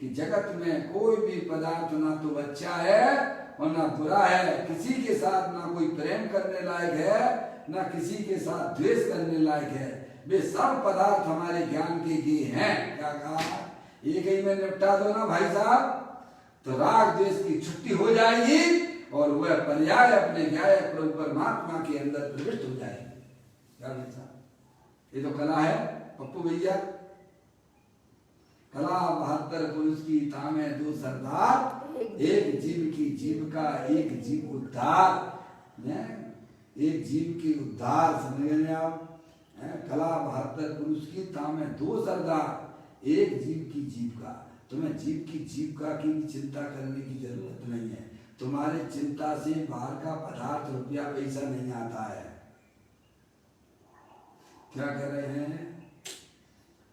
कि जगत में कोई भी पदार्थ ना तो अच्छा है और ना बुरा है, किसी के साथ ना कोई प्रेम करने लायक है ना किसी के साथ द्वेष करने लायक है। वे सब पदार्थ हमारे ज्ञान के लिए हैं। क्या कहा? एक ही में निपटा दो ना भाई साहब तो राग द्वेष की छुट्टी हो जाएगी और वह पर्याय अपने न्याय प्रभु परमात्मा के अंदर प्रविष्ट हो जाएगी। क्या भाई साहब? ये तो कला है पप्पू भैया। कला 72 पुरुष की तामे दो सरदार, एक जीव की जीविका एक जीव उद्धार। एक जीव की उद्धार समझ गए आप? कला 72 पुरुष की तामे दो सरदार, एक जीव की जीविका। तुम्हें जीव की जीविका की भी चिंता करने की जरूरत नहीं है। तुम्हारे चिंता से बाहर का पदार्थ रुपया पैसा नहीं आता है। क्या कर रहे हैं?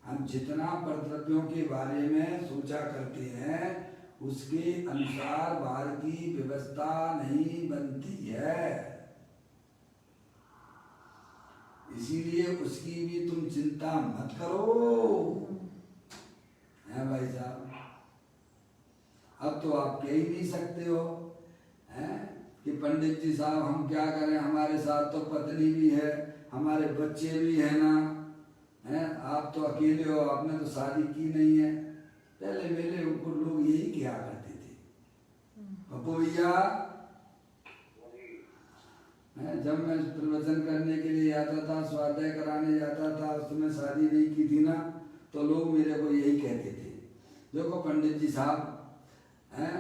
हम जितना परद्रव्यों के बारे में सोचा करते हैं उसके अनुसार बाहर की व्यवस्था नहीं बनती है, इसीलिए उसकी भी तुम चिंता मत करो। है भाई साहब? अब तो आप कह ही नहीं सकते हो हैं कि पंडित जी साहब हम क्या करें, हमारे साथ तो पत्नी भी है हमारे बच्चे भी है ना, हैं आप तो अकेले हो, आपने तो शादी की नहीं है। पहले मेले ऊपर लोग यही किया करते थे पप्पू भैया। जब मैं प्रवचन करने के लिए आता था, स्वाध्याय कराने जाता था, उस समय शादी नहीं की थी ना, तो लोग मेरे को यही कहते थे, देखो पंडित जी साहब हैं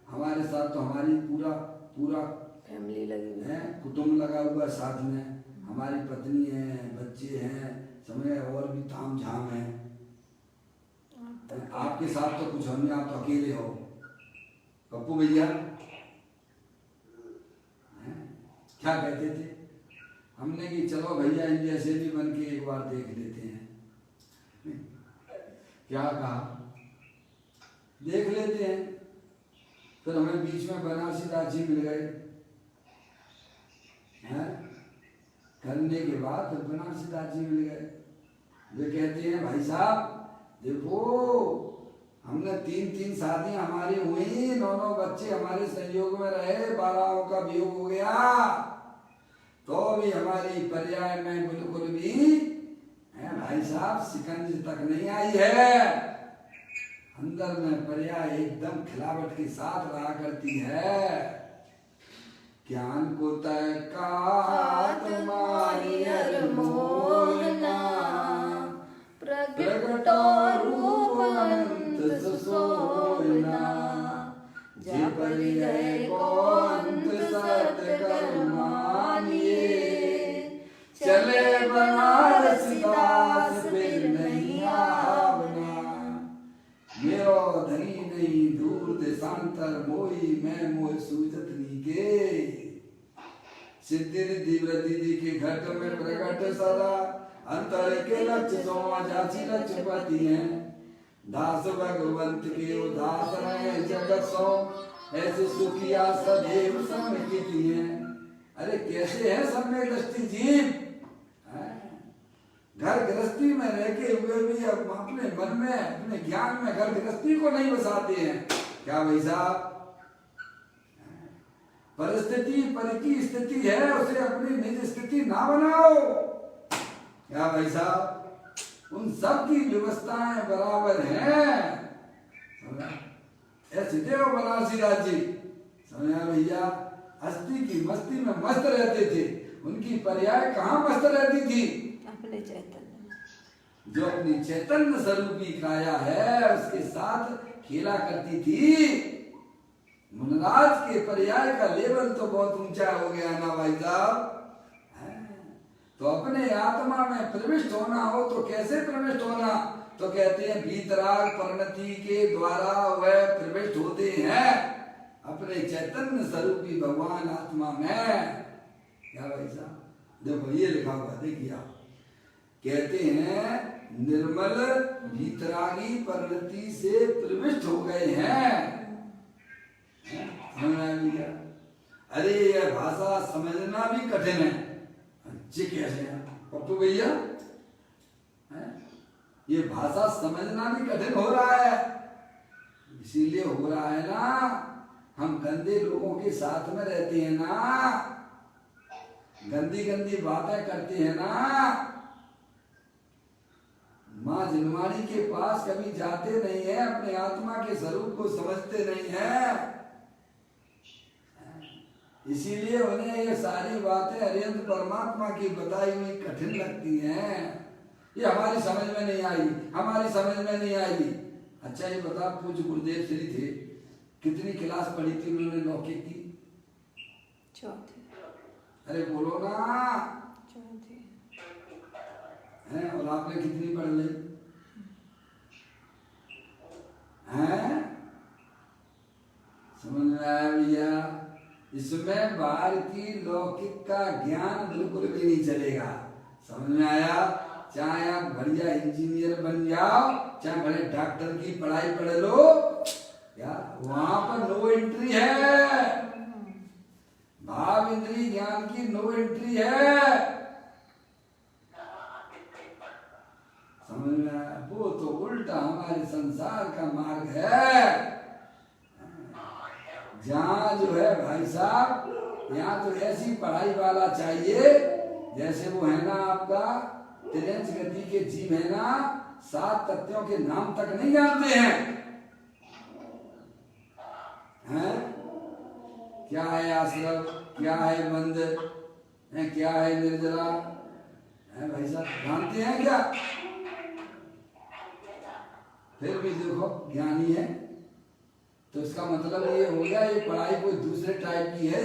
हमारे साथ तो हमारी पूरा पूरा फैमिली लगी है, कुटुंब लगा हुआ साथ में, हमारी पत्नी है बच्चे हैं समय और भी ताम झाम है। आपके साथ तो कुछ नहीं, आप तो अकेले हो पप्पू भैया। क्या कहते थे? हमने कि चलो भैया इन जैसे भी बन के एक बार देख लेते हैं। क्या कहा? देख लेते हैं। फिर हमें बीच में बनारसी दाजी मिल गए हैं, करने के बाद फिर बनारसी दाजी मिल गए। वे कहते हैं भाई साहब देखो हमने 3 शादियां हमारी हुई, 9 बच्चे हमारे संयोग में रहे, 12 का वियोग हो गया, तो भी हमारी पर्याय में बिल्कुल भी है भाई साहब शिकंज तक नहीं आई है। अंदर में पर्याय एकदम खिलावट के साथ रहा करती है। ज्ञान को तय का तुम्हारी मोहना प्रगटो रूप अनंत सोना, जे परिजय को अंत सत्य कर्मानिए, चले बनारस दास फिर नहीं आवना, मेरो धनी नहीं दूर देशांतर मोई मैं मोह सूझत नीके, सिद्धि रिद्धि वृद्धि के घट में प्रकट सदा, अंतर के लक्ष्य सोमा जाची लक्ष्यपति हैं, दास भगवंत के उदास रहे जगत सो, ऐसे सुखिया सदैव समेटी हैं। अरे कैसे है समय दृष्टि जीव, घर गृहस्थी में रह के हुए भी अब अपने मन में अपने ज्ञान में घर गृहस्थी को नहीं बसाते हैं। क्या भाई साहब? परिस्थिति पर की स्थिति है, उसे अपनी निज स्थिति ना बनाओ। क्या भाई साहब, उन सब की व्यवस्थाएं बराबर हैं। ऐसे देव बनारसी राज जी समझा भैया, हस्ती की मस्ती में मस्त रहते थे। उनकी पर्याय कहाँ मस्त रहती थी? अपने चैतन्य में। जो अपनी चैतन्य स्वरूपी काया है उसके साथ खेला करती थी। मुनराज के पर्याय का लेवल तो बहुत ऊंचा हो गया ना भाई साहब। तो अपने आत्मा में प्रविष्ट होना हो तो कैसे प्रविष्ट होना? तो कहते हैं वीतराग परिणति के द्वारा वह प्रविष्ट होते हैं अपने चैतन्य स्वरूपी भगवान आत्मा में। क्या भाई साहब, देखो ये लिखा हुआ, देखिए आप, कहते हैं निर्मल वीतरागी परिणति से प्रविष्ट हो गए हैं। समझ में आ गया? अरे यह भाषा समझना भी कठिन है। जी कैसे है पप्पू भैया, ये भाषा समझना भी कठिन हो रहा है। इसीलिए हो रहा है ना, हम गंदे लोगों के साथ में रहते हैं ना, गंदी गंदी बातें करते हैं ना। माँ जिनवाणी के पास कभी जाते नहीं है, अपने आत्मा के स्वरूप को समझते नहीं है। इसीलिए उन्हें ये सारी बातें अरिहंत परमात्मा की बताई हुई कठिन लगती हैं। ये हमारी समझ में नहीं आई, हमारी समझ में नहीं आई। अच्छा ये बता, पूज्य गुरुदेव श्री थे, कितनी क्लास पढ़ी थी उन्होंने लौकिक की? चौथी। अरे बोलो ना। चौथी हैं? और आपने कितनी पढ़ ली हैं? समझ में आया भैया? इसमें बाहर की लौकिक का ज्ञान बिल्कुल भी नहीं चलेगा। समझ में आया? चाहे आप बढ़िया इंजीनियर बन जाओ, चाहे बड़े डॉक्टर की पढ़ाई पढ़ लो, यार वहां पर नो एंट्री है। भाव इंद्रिय ज्ञान की नो एंट्री है। समझ में आया? वो तो उल्टा हमारे संसार का मार्ग है। जहाँ जो है भाई साहब, यहाँ तो ऐसी पढ़ाई वाला चाहिए जैसे वो है ना आपका त्रियंच गति के जीव है ना, 7 तत्वों के नाम तक नहीं जानते हैं। हैं? क्या है आश्रम, क्या है बंद है, क्या है निर्जला है भाई साहब, जानते हैं क्या? फिर भी देखो ज्ञानी है, तो इसका मतलब ये हो गया ये पढ़ाई कोई दूसरे टाइप की है।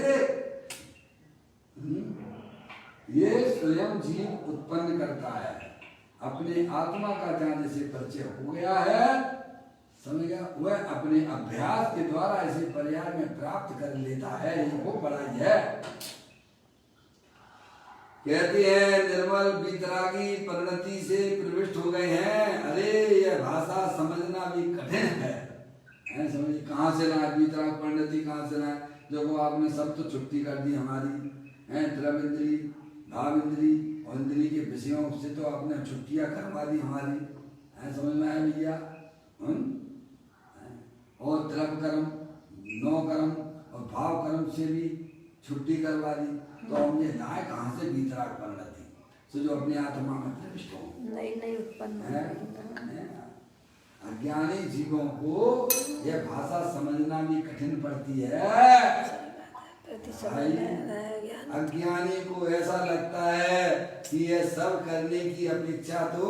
ये स्वयं जीव उत्पन्न करता है, अपने आत्मा का जहाँ जैसे परिचय हो गया है, समझ गया, वह अपने अभ्यास के द्वारा ऐसे पर्याय में प्राप्त कर लेता है। ये वो पढ़ाई है। कहती है निर्मल वीतरागी परिणति से प्रविष्ट हो गए हैं। अरे यह भाषा समझना भी कठिन है। समझिए कहाँ से ना वीतराग परिणति कहाँ से ना? देखो आपने सब तो छुट्टी कर दी हमारी है, द्रव इंद्री, भाव इंद्री और इंद्री के विषयों से तो आपने छुट्टियां करवा दी हमारी है। समझ में आया भैया? और द्रव कर्म, नौ कर्म और भाव कर्म से भी छुट्टी करवा दी। तो हम ये लाए कहाँ से वीतराग परिणति? तो जो अपने आत्मा में प्रविष्ट हो, नहीं उत्पन्न है। अज्ञानी जीवों को यह भाषा समझना भी कठिन पड़ती है। अज्ञानी को ऐसा लगता है कि यह सब करने की अपेक्षा तो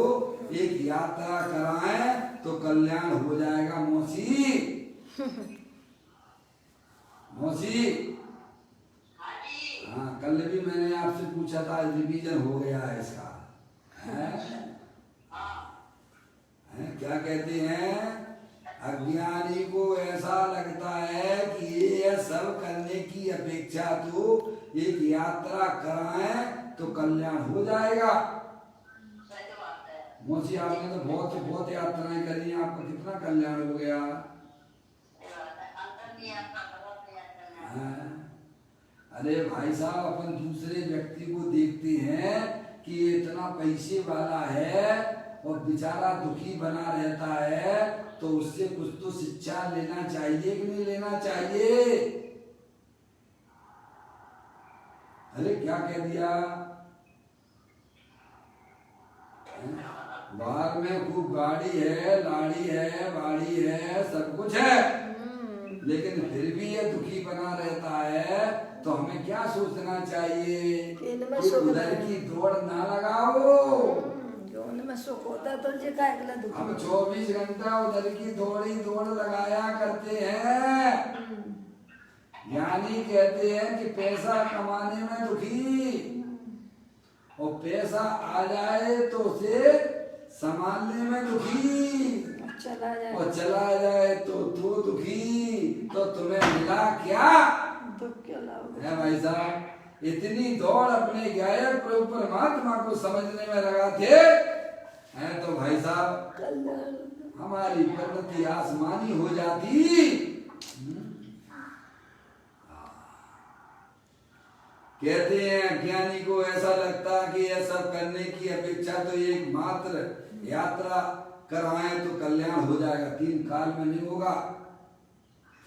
एक यात्रा कराएं तो कल्याण हो जाएगा। मौसी मौसी, हाँ कल भी मैंने आपसे पूछा था, रिवीजन हो गया है इसका है? क्या कहते हैं? अज्ञानी को ऐसा लगता है कि ये सब करने की अपेक्षा तो एक यात्रा कराएं तो कल्याण हो जाएगा। मौसी आपने तो बहुत यात्राएं करी, आपका कितना कल्याण हो गया। अरे भाई साहब, अपन दूसरे व्यक्ति को देखते हैं कि ये इतना पैसे वाला है और बेचारा दुखी बना रहता है, तो उससे कुछ तो शिक्षा लेना चाहिए कि नहीं लेना चाहिए? अरे क्या कह दिया? बाहर में खूब गाड़ी है, लाड़ी है, बाड़ी है, सब कुछ है, लेकिन फिर भी ये दुखी बना रहता है। तो हमें क्या सोचना चाहिए कि इनमें कि सुख उधर नहीं। की दौड़ ना लगाओ। जो उनमें सुख होता है तो जी का अगला दुखी हम 24 घंटा उधर की दौड़ लगाया करते हैं। ज्ञानी कहते हैं कि पैसा कमाने में दुखी, और पैसा आ जाए तो उसे संभालने में दुखी, चला जाए और चला जाए तो दुखी। तो तुम्हें मिला क्या? दुख क्यों लाओगे? है भाई साहब, इतनी दौड़ अपने गायक प्रभु परमात्मा को समझने में लगाते हैं तो भाई साहब कल्याण हमारी प्रगति आसमानी हो जाती। कहते हैं अज्ञानी को ऐसा लगता कि यह सब करने की अपेक्षा तो एक मात्र यात्रा कराएं तो कल्याण हो जाएगा, 3 काल में नहीं होगा।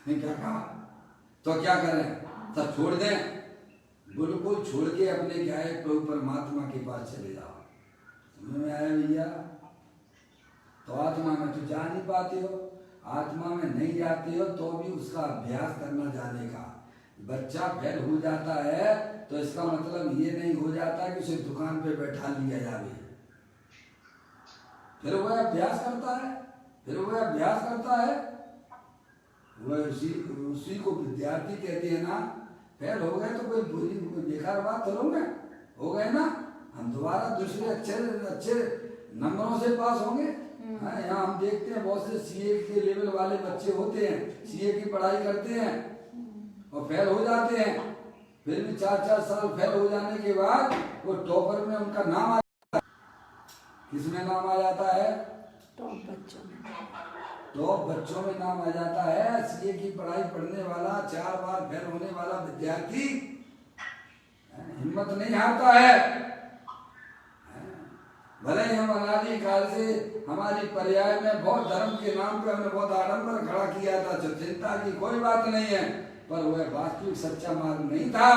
क्या कहा? तो क्या करें? सब छोड़ दें, बिल्कुल छोड़ के अपने क्या है प्रभु परमात्मा के पास चले जाओ। समझ में आया भैया? तो आत्मा में तो जा नहीं पाते हो, आत्मा में नहीं जाते हो तो भी उसका अभ्यास करना जाने का। बच्चा फेल हो जाता है तो इसका मतलब ये नहीं हो जाता कि उसे दुकान पे बैठा लिया जाए, फिर वह अभ्यास करता है, वह उसी को विद्यार्थी कहते हैं ना। फेल हो गए तो कोई बेकार बात करो ना, हो गए ना, हम दोबारा दूसरे अच्छे नंबरों से पास होंगे। यहाँ हम देखते हैं बहुत से सीए के लेवल वाले बच्चे होते हैं, सीए की पढ़ाई करते हैं और फेल हो जाते हैं, फिर भी 4-4 साल फेल हो जाने के बाद वो टॉपर में उनका नाम आ जाता है। किसमें नाम आ जाता है? टॉप बच्चों में नाम आ जाता है। सीए की पढ़ाई पढ़ने वाला 4 बार फेल होने वाला विद्यार्थी हिम्मत नहीं हारता है। भले ही हम अनादि काल से हमारी पर्याय में बहुत धर्म के नाम पे हमने बहुत आडंबर खड़ा किया था, चिंता की कोई बात नहीं है, पर वह वास्तविक सच्चा मार्ग नहीं था।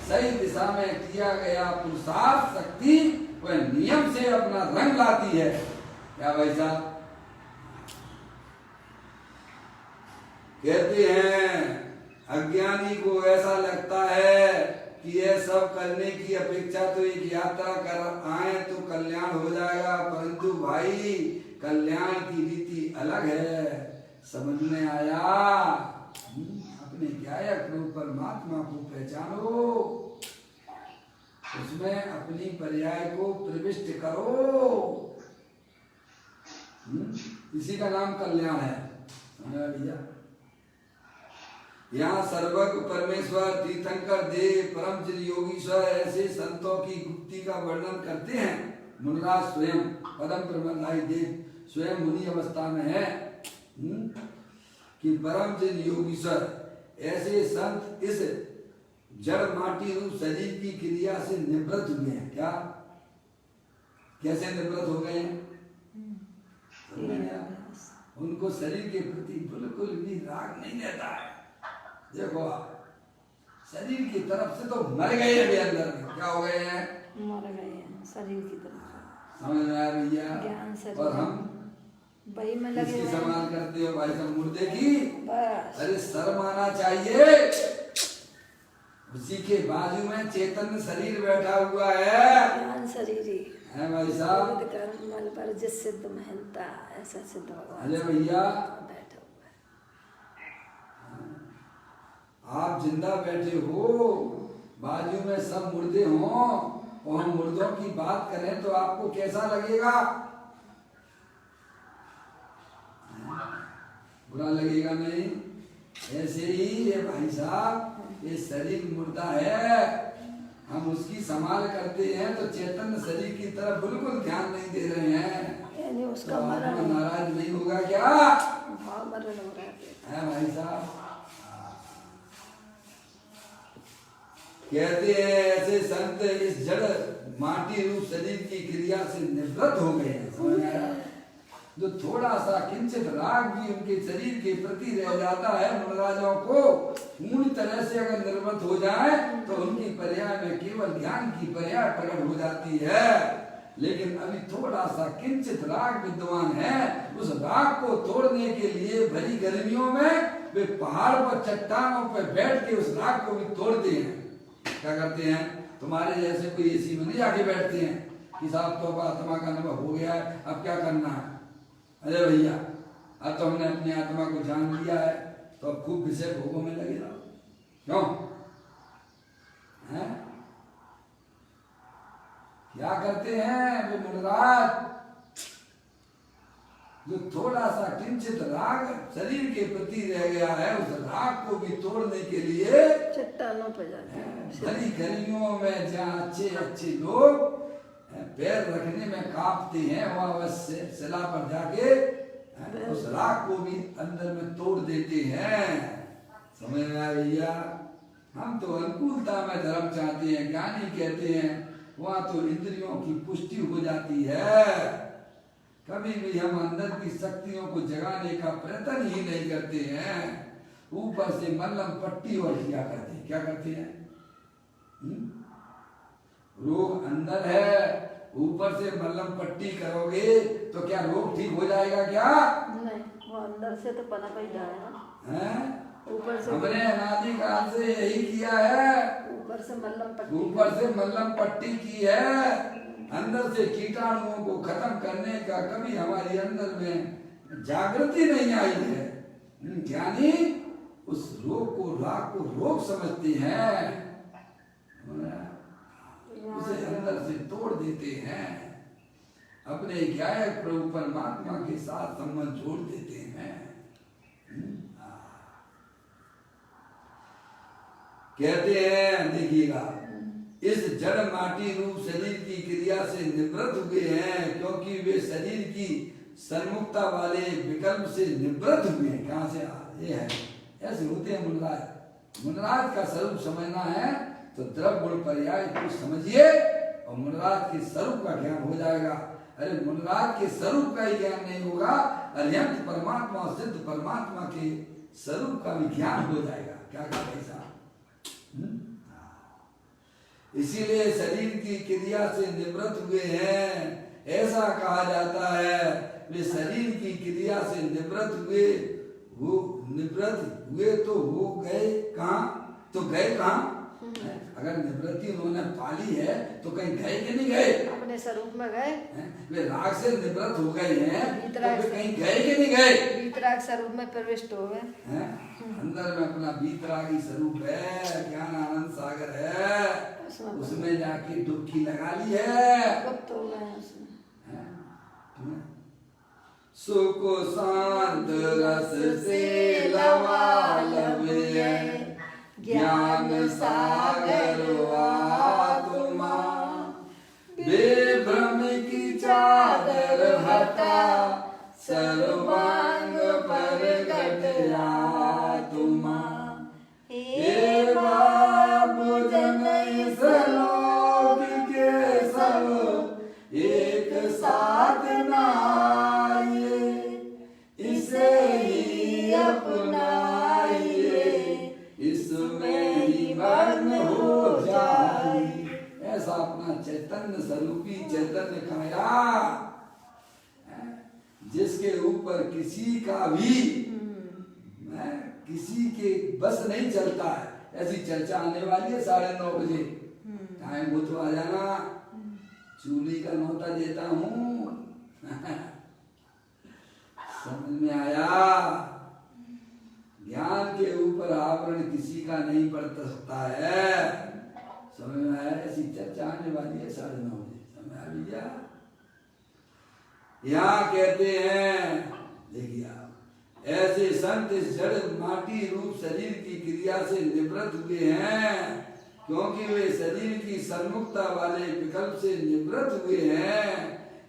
सही दिशा में किया गया पुरुषार्थ शक्ति वह नियम से अपना रंग लाती है। क्या भाई साहब? कहते हैं अज्ञानी को ऐसा लगता है कि यह सब करने की अपेक्षा तो एक यात्रा कर आए तो कल्याण हो जाएगा, परंतु भाई कल्याण की रीति अलग है। समझ में आया? अपने गायक प्रभु परमात्मा को पहचानो, उसमें अपनी पर्याय को प्रविष्ट करो, इसी का नाम कल्याण है। समझा भैया? यहाँ सर्वज्ञ परमेश्वर तीर्थंकर देव परम चिर योगीश्वर ऐसे संतों की गुप्ती का वर्णन करते हैं। मुनिराज स्वयं परम ब्रह्मचारी देव स्वयं मुनि अवस्था में है कि परम चिर योगीश्वर ऐसे संत इस जड़ माटी रूप शरीर की क्रिया से निवृत्त हुए हैं। क्या? कैसे निवृत्त हो गए हैं? उनको शरीर के प्रति बिल्कुल भी राग नहीं रहता है। देखो शरीर की तरफ से तो मर गए हैं भी अंदर में। क्या हो गए हैं? मर गए हैं शरीर की तरफ। समझ में आया भैया? ज्ञान शरीर और हम वही में लगे किसकी हुए हैं। संभाल करते हो भाई साहब? मुर्दे की। बस अरे शर्म आना चाहिए, उसी के बाजू में चैतन्य शरीर बैठा हुआ है। ज्ञान शरीर ही है भाई साहब? कर्म मल पर जिस सिद्ध महलता ऐसा सिद्ध भगवान अरे भैया बैठा हुआ है। आप जिंदा बैठे हो, बाजू में सब मुर्दे हों और हम मुर्दों की बात करें तो आपको कैसा लगेगा? बुरा लगेगा नहीं? ऐसे ही ये भाई साहब ये शरीर मुर्दा है, हम उसकी संभाल करते हैं तो चैतन्य शरीर की तरफ बिल्कुल ध्यान नहीं दे रहे हैं। यानी तो उसका आत्मा मरण नाराज नहीं होगा क्या? भाव मरण हो रहा है भाई साहब? कहते हैं ऐसे संत इस जड़ माटी रूप शरीर की क्रिया से निवृत्त हो गए हैं। समझ आया? जो थोड़ा सा किंचित राग भी उनके शरीर के प्रति रह जाता है मुनराजों को पूरी तरह से अगर निर्वृत हो जाए तो उनकी पर्याय में केवल ज्ञान की पर्याय प्रकट हो जाती है। लेकिन अभी थोड़ा सा किंचित राग विद्वान है, उस राग को तोड़ने के लिए भरी गर्मियों में वे पहाड़ पर चट्टानों पर बैठ के उस राग को भी तोड़ते हैं। क्या करते हैं? तुम्हारे जैसे कोई एसी में नहीं आके बैठते हैं कि साहब तो आत्मा का अनुभव हो गया है, अब क्या करना है? अरे भैया, अब तो हमने अपनी आत्मा को जान लिया है, तो अब खूब विषय भोगों में लगे रहो। क्यों है? क्या करते हैं वे मुनराज? जो थोड़ा सा किंचित राग शरीर के प्रति रह गया है, उस राग को भी तोड़ने के लिए चट्टानों पर जाते हैं। भरी गर्मियों में जहाँ अच्छे अच्छे लोग पैर रखने में कांपते हैं, वहां अवश्य शिला पर जाके उस राग को भी अंदर में तोड़ देते हैं। समझ में आया भैया? हम तो अनुकूलता में धर्म चाहते हैं, ज्ञानी कहते हैं वहां तो इंद्रियों की पुष्टि हो जाती है। कभी भी हम अंदर की शक्तियों को जगाने का प्रयत्न ही नहीं करते हैं, ऊपर से मल्लम पट्टी और किया करते हैं। क्या करते हैं? रोग अंदर है, ऊपर से मल्लम पट्टी करोगे तो क्या रोग ठीक हो जाएगा क्या? नहीं, वो अंदर से तो पनप ही जाएगा। हैं? ऊपर से हमने अनादि काल से यही किया है, ऊपर से मल्लम पट्टी की है, अंदर से कीटाणुओं को खत्म करने का कभी हमारे अंदर में जागृति नहीं आई है। ज्ञानी उस रोग को राग को रोग समझते हैं, उसे अंदर से तोड़ देते हैं, अपने गायक प्रभु परमात्मा के साथ संबंध जोड़ देते हैं। कहते हैं, देखिएगा, इस जड़ माटी रूप शरीर की क्रिया से निवृत्त हुए हैं, क्योंकि वे शरीर की सन्मुखता वाले विकल्प से निवृत्त हुए हैं। कहां से? ये है, ऐसे होते हैं मुनराज। मुनराज का स्वरूप समझना है तो द्रव्य गुण पर्याय को समझिए और मुनराज के स्वरूप का ज्ञान हो जाएगा। अरे मुनराज के स्वरूप का ही ज्ञान नहीं होगा, अरिहंत परमात्मा और सिद्ध परमात्मा के स्वरूप का भी ज्ञान हो जाएगा। क्या कहते हैं? इसीलिए शरीर की क्रिया से निवृत्त हुए हैं, ऐसा कहा जाता है। वे शरीर की क्रिया से निवृत्त हुए, वो निवृत्त हुए तो हो गए कहाँ? तो गए कहाँ? अगर निवृत्ति उन्होंने पाली है तो कहीं गए कि नहीं गए? अपने स्वरूप में गए। वे राग से निवृत्त हो गए हैं तो वे कहीं गए कि नहीं गए? वीतराग स्वरूप में प्रविष्ट हो गए। अंदर में अपना वीतरागी स्वरूप है, ज्ञान आनंद सागर है, उसमें जाके डुबकी लगा ली है। तो उसमें सुख शांत रस से लवालवे, ज्ञान सागर आत्मा, बेभ्रम की चादर हटा, सर्वांग प्रगट आत्मा। हे बाबू जन इस लोक के सब एक साथ नाइए, इसे ही अपनाइए, इसमें ही मग्न हो जाइए। ऐसा अपना चैतन्य स्वरूपी चैतन्य काया, जिसके ऊपर किसी का भी किसी के बस नहीं चलता है। ऐसी चर्चा आने वाली है 9:30 बजे। टाइम हो तो आ जाना, चूली का नौता देता हूँ। समझ में आया? ज्ञान के ऊपर आवरण किसी का नहीं पड़ सकता है। समझ में आया? ऐसी चर्चा आने वाली है 9:30 बजे। समझ में आ भैया? यहाँ कहते हैं, देखिए आप, ऐसे संत इस जड़ माटी रूप शरीर की क्रिया से निवृत्त हुए हैं, क्योंकि वे शरीर की सन्मुखता वाले विकल्प से निवृत्त हुए हैं।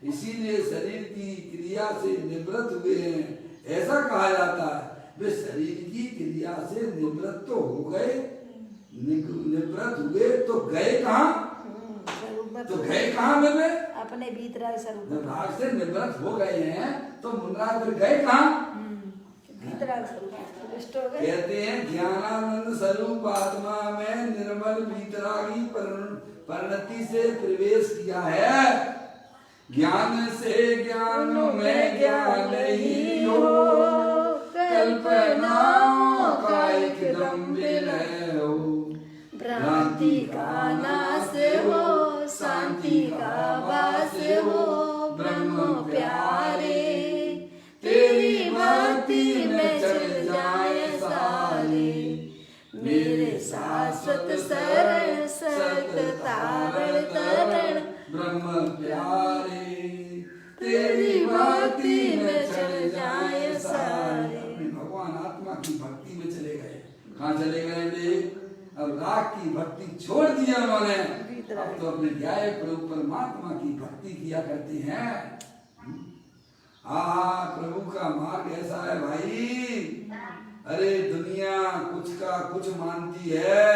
इसीलिए शरीर की क्रिया से निवृत्त हुए हैं, ऐसा कहा जाता है। वे शरीर की क्रिया से निवृत्त तो हो गए, निवृत्त हुए तो गए कहाँ? तो गए कहाँ में वे? अपने भीतरा स्वरूप जब राग से निवृत्त हो गए हैं तो मुनराज फिर गए कहाँ? भीतरा स्वरूप पुष्ट हो गए। कहते हैं ज्ञानानंद स्वरूप आत्मा में निर्मल भीतरागी परिणति से प्रवेश किया है। ज्ञान से ज्ञान में ज्ञान ही हो, कल्पनाओं का एकदम विलय हो। भ्रांति का नाश हो, शांति का वास हो, ब्रह्म प्यारे तेरी भक्ति में चल जाए सारे। मेरे शाश्वत शरण सत तारण तरण, ब्रह्म प्यारे तेरी भक्ति में चल जाए सारे। भगवान आत्मा की भक्ति में चले गए। कहाँ चले गए वे? अब राग की भक्ति छोड़ दी उन्होंने, अब तो अपने न्याय प्रभु परमात्मा की भक्ति किया करते हैं। प्रभु का मार्ग ऐसा है भाई। अरे दुनिया कुछ का कुछ मानती है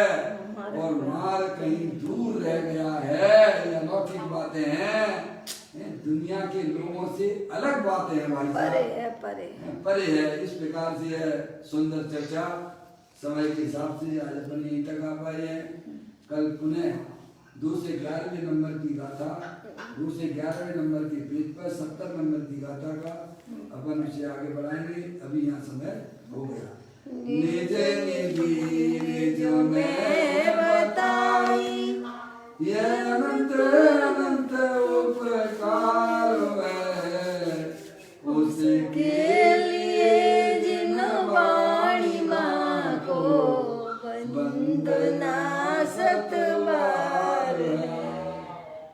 और मार्ग कहीं दूर रह गया है। ये अलौकिक बातें हैं, दुनिया के लोगों से अलग बातें हैं भाई साहब, परे है। इस प्रकार से है सुंदर चर्चा। समय के हिसाब से आज अपन यहीं तक आ पाए हैं। कल पुनः 2 से 11वें नंबर की गाथा, 2 से 11वें नंबर के पेज पर 70 नंबर की गाथा का अपन उसे आगे बढ़ाएंगे। अभी यहाँ समय हो गया। निज निज में बताई ये अनंत अनंत उपकार है, उसके लिए जिन वाणी माँ को वंदना सतवार है,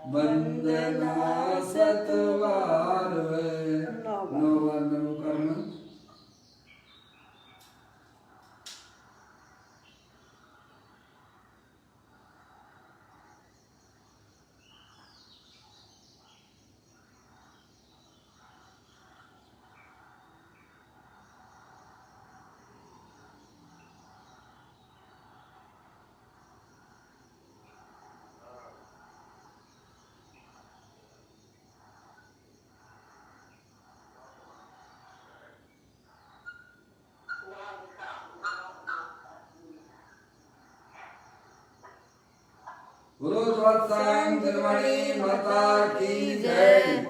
वंदना सतवार है। 9 बार नमो कर्म। बोलो द्वादशांग निर्मणी माता की जय।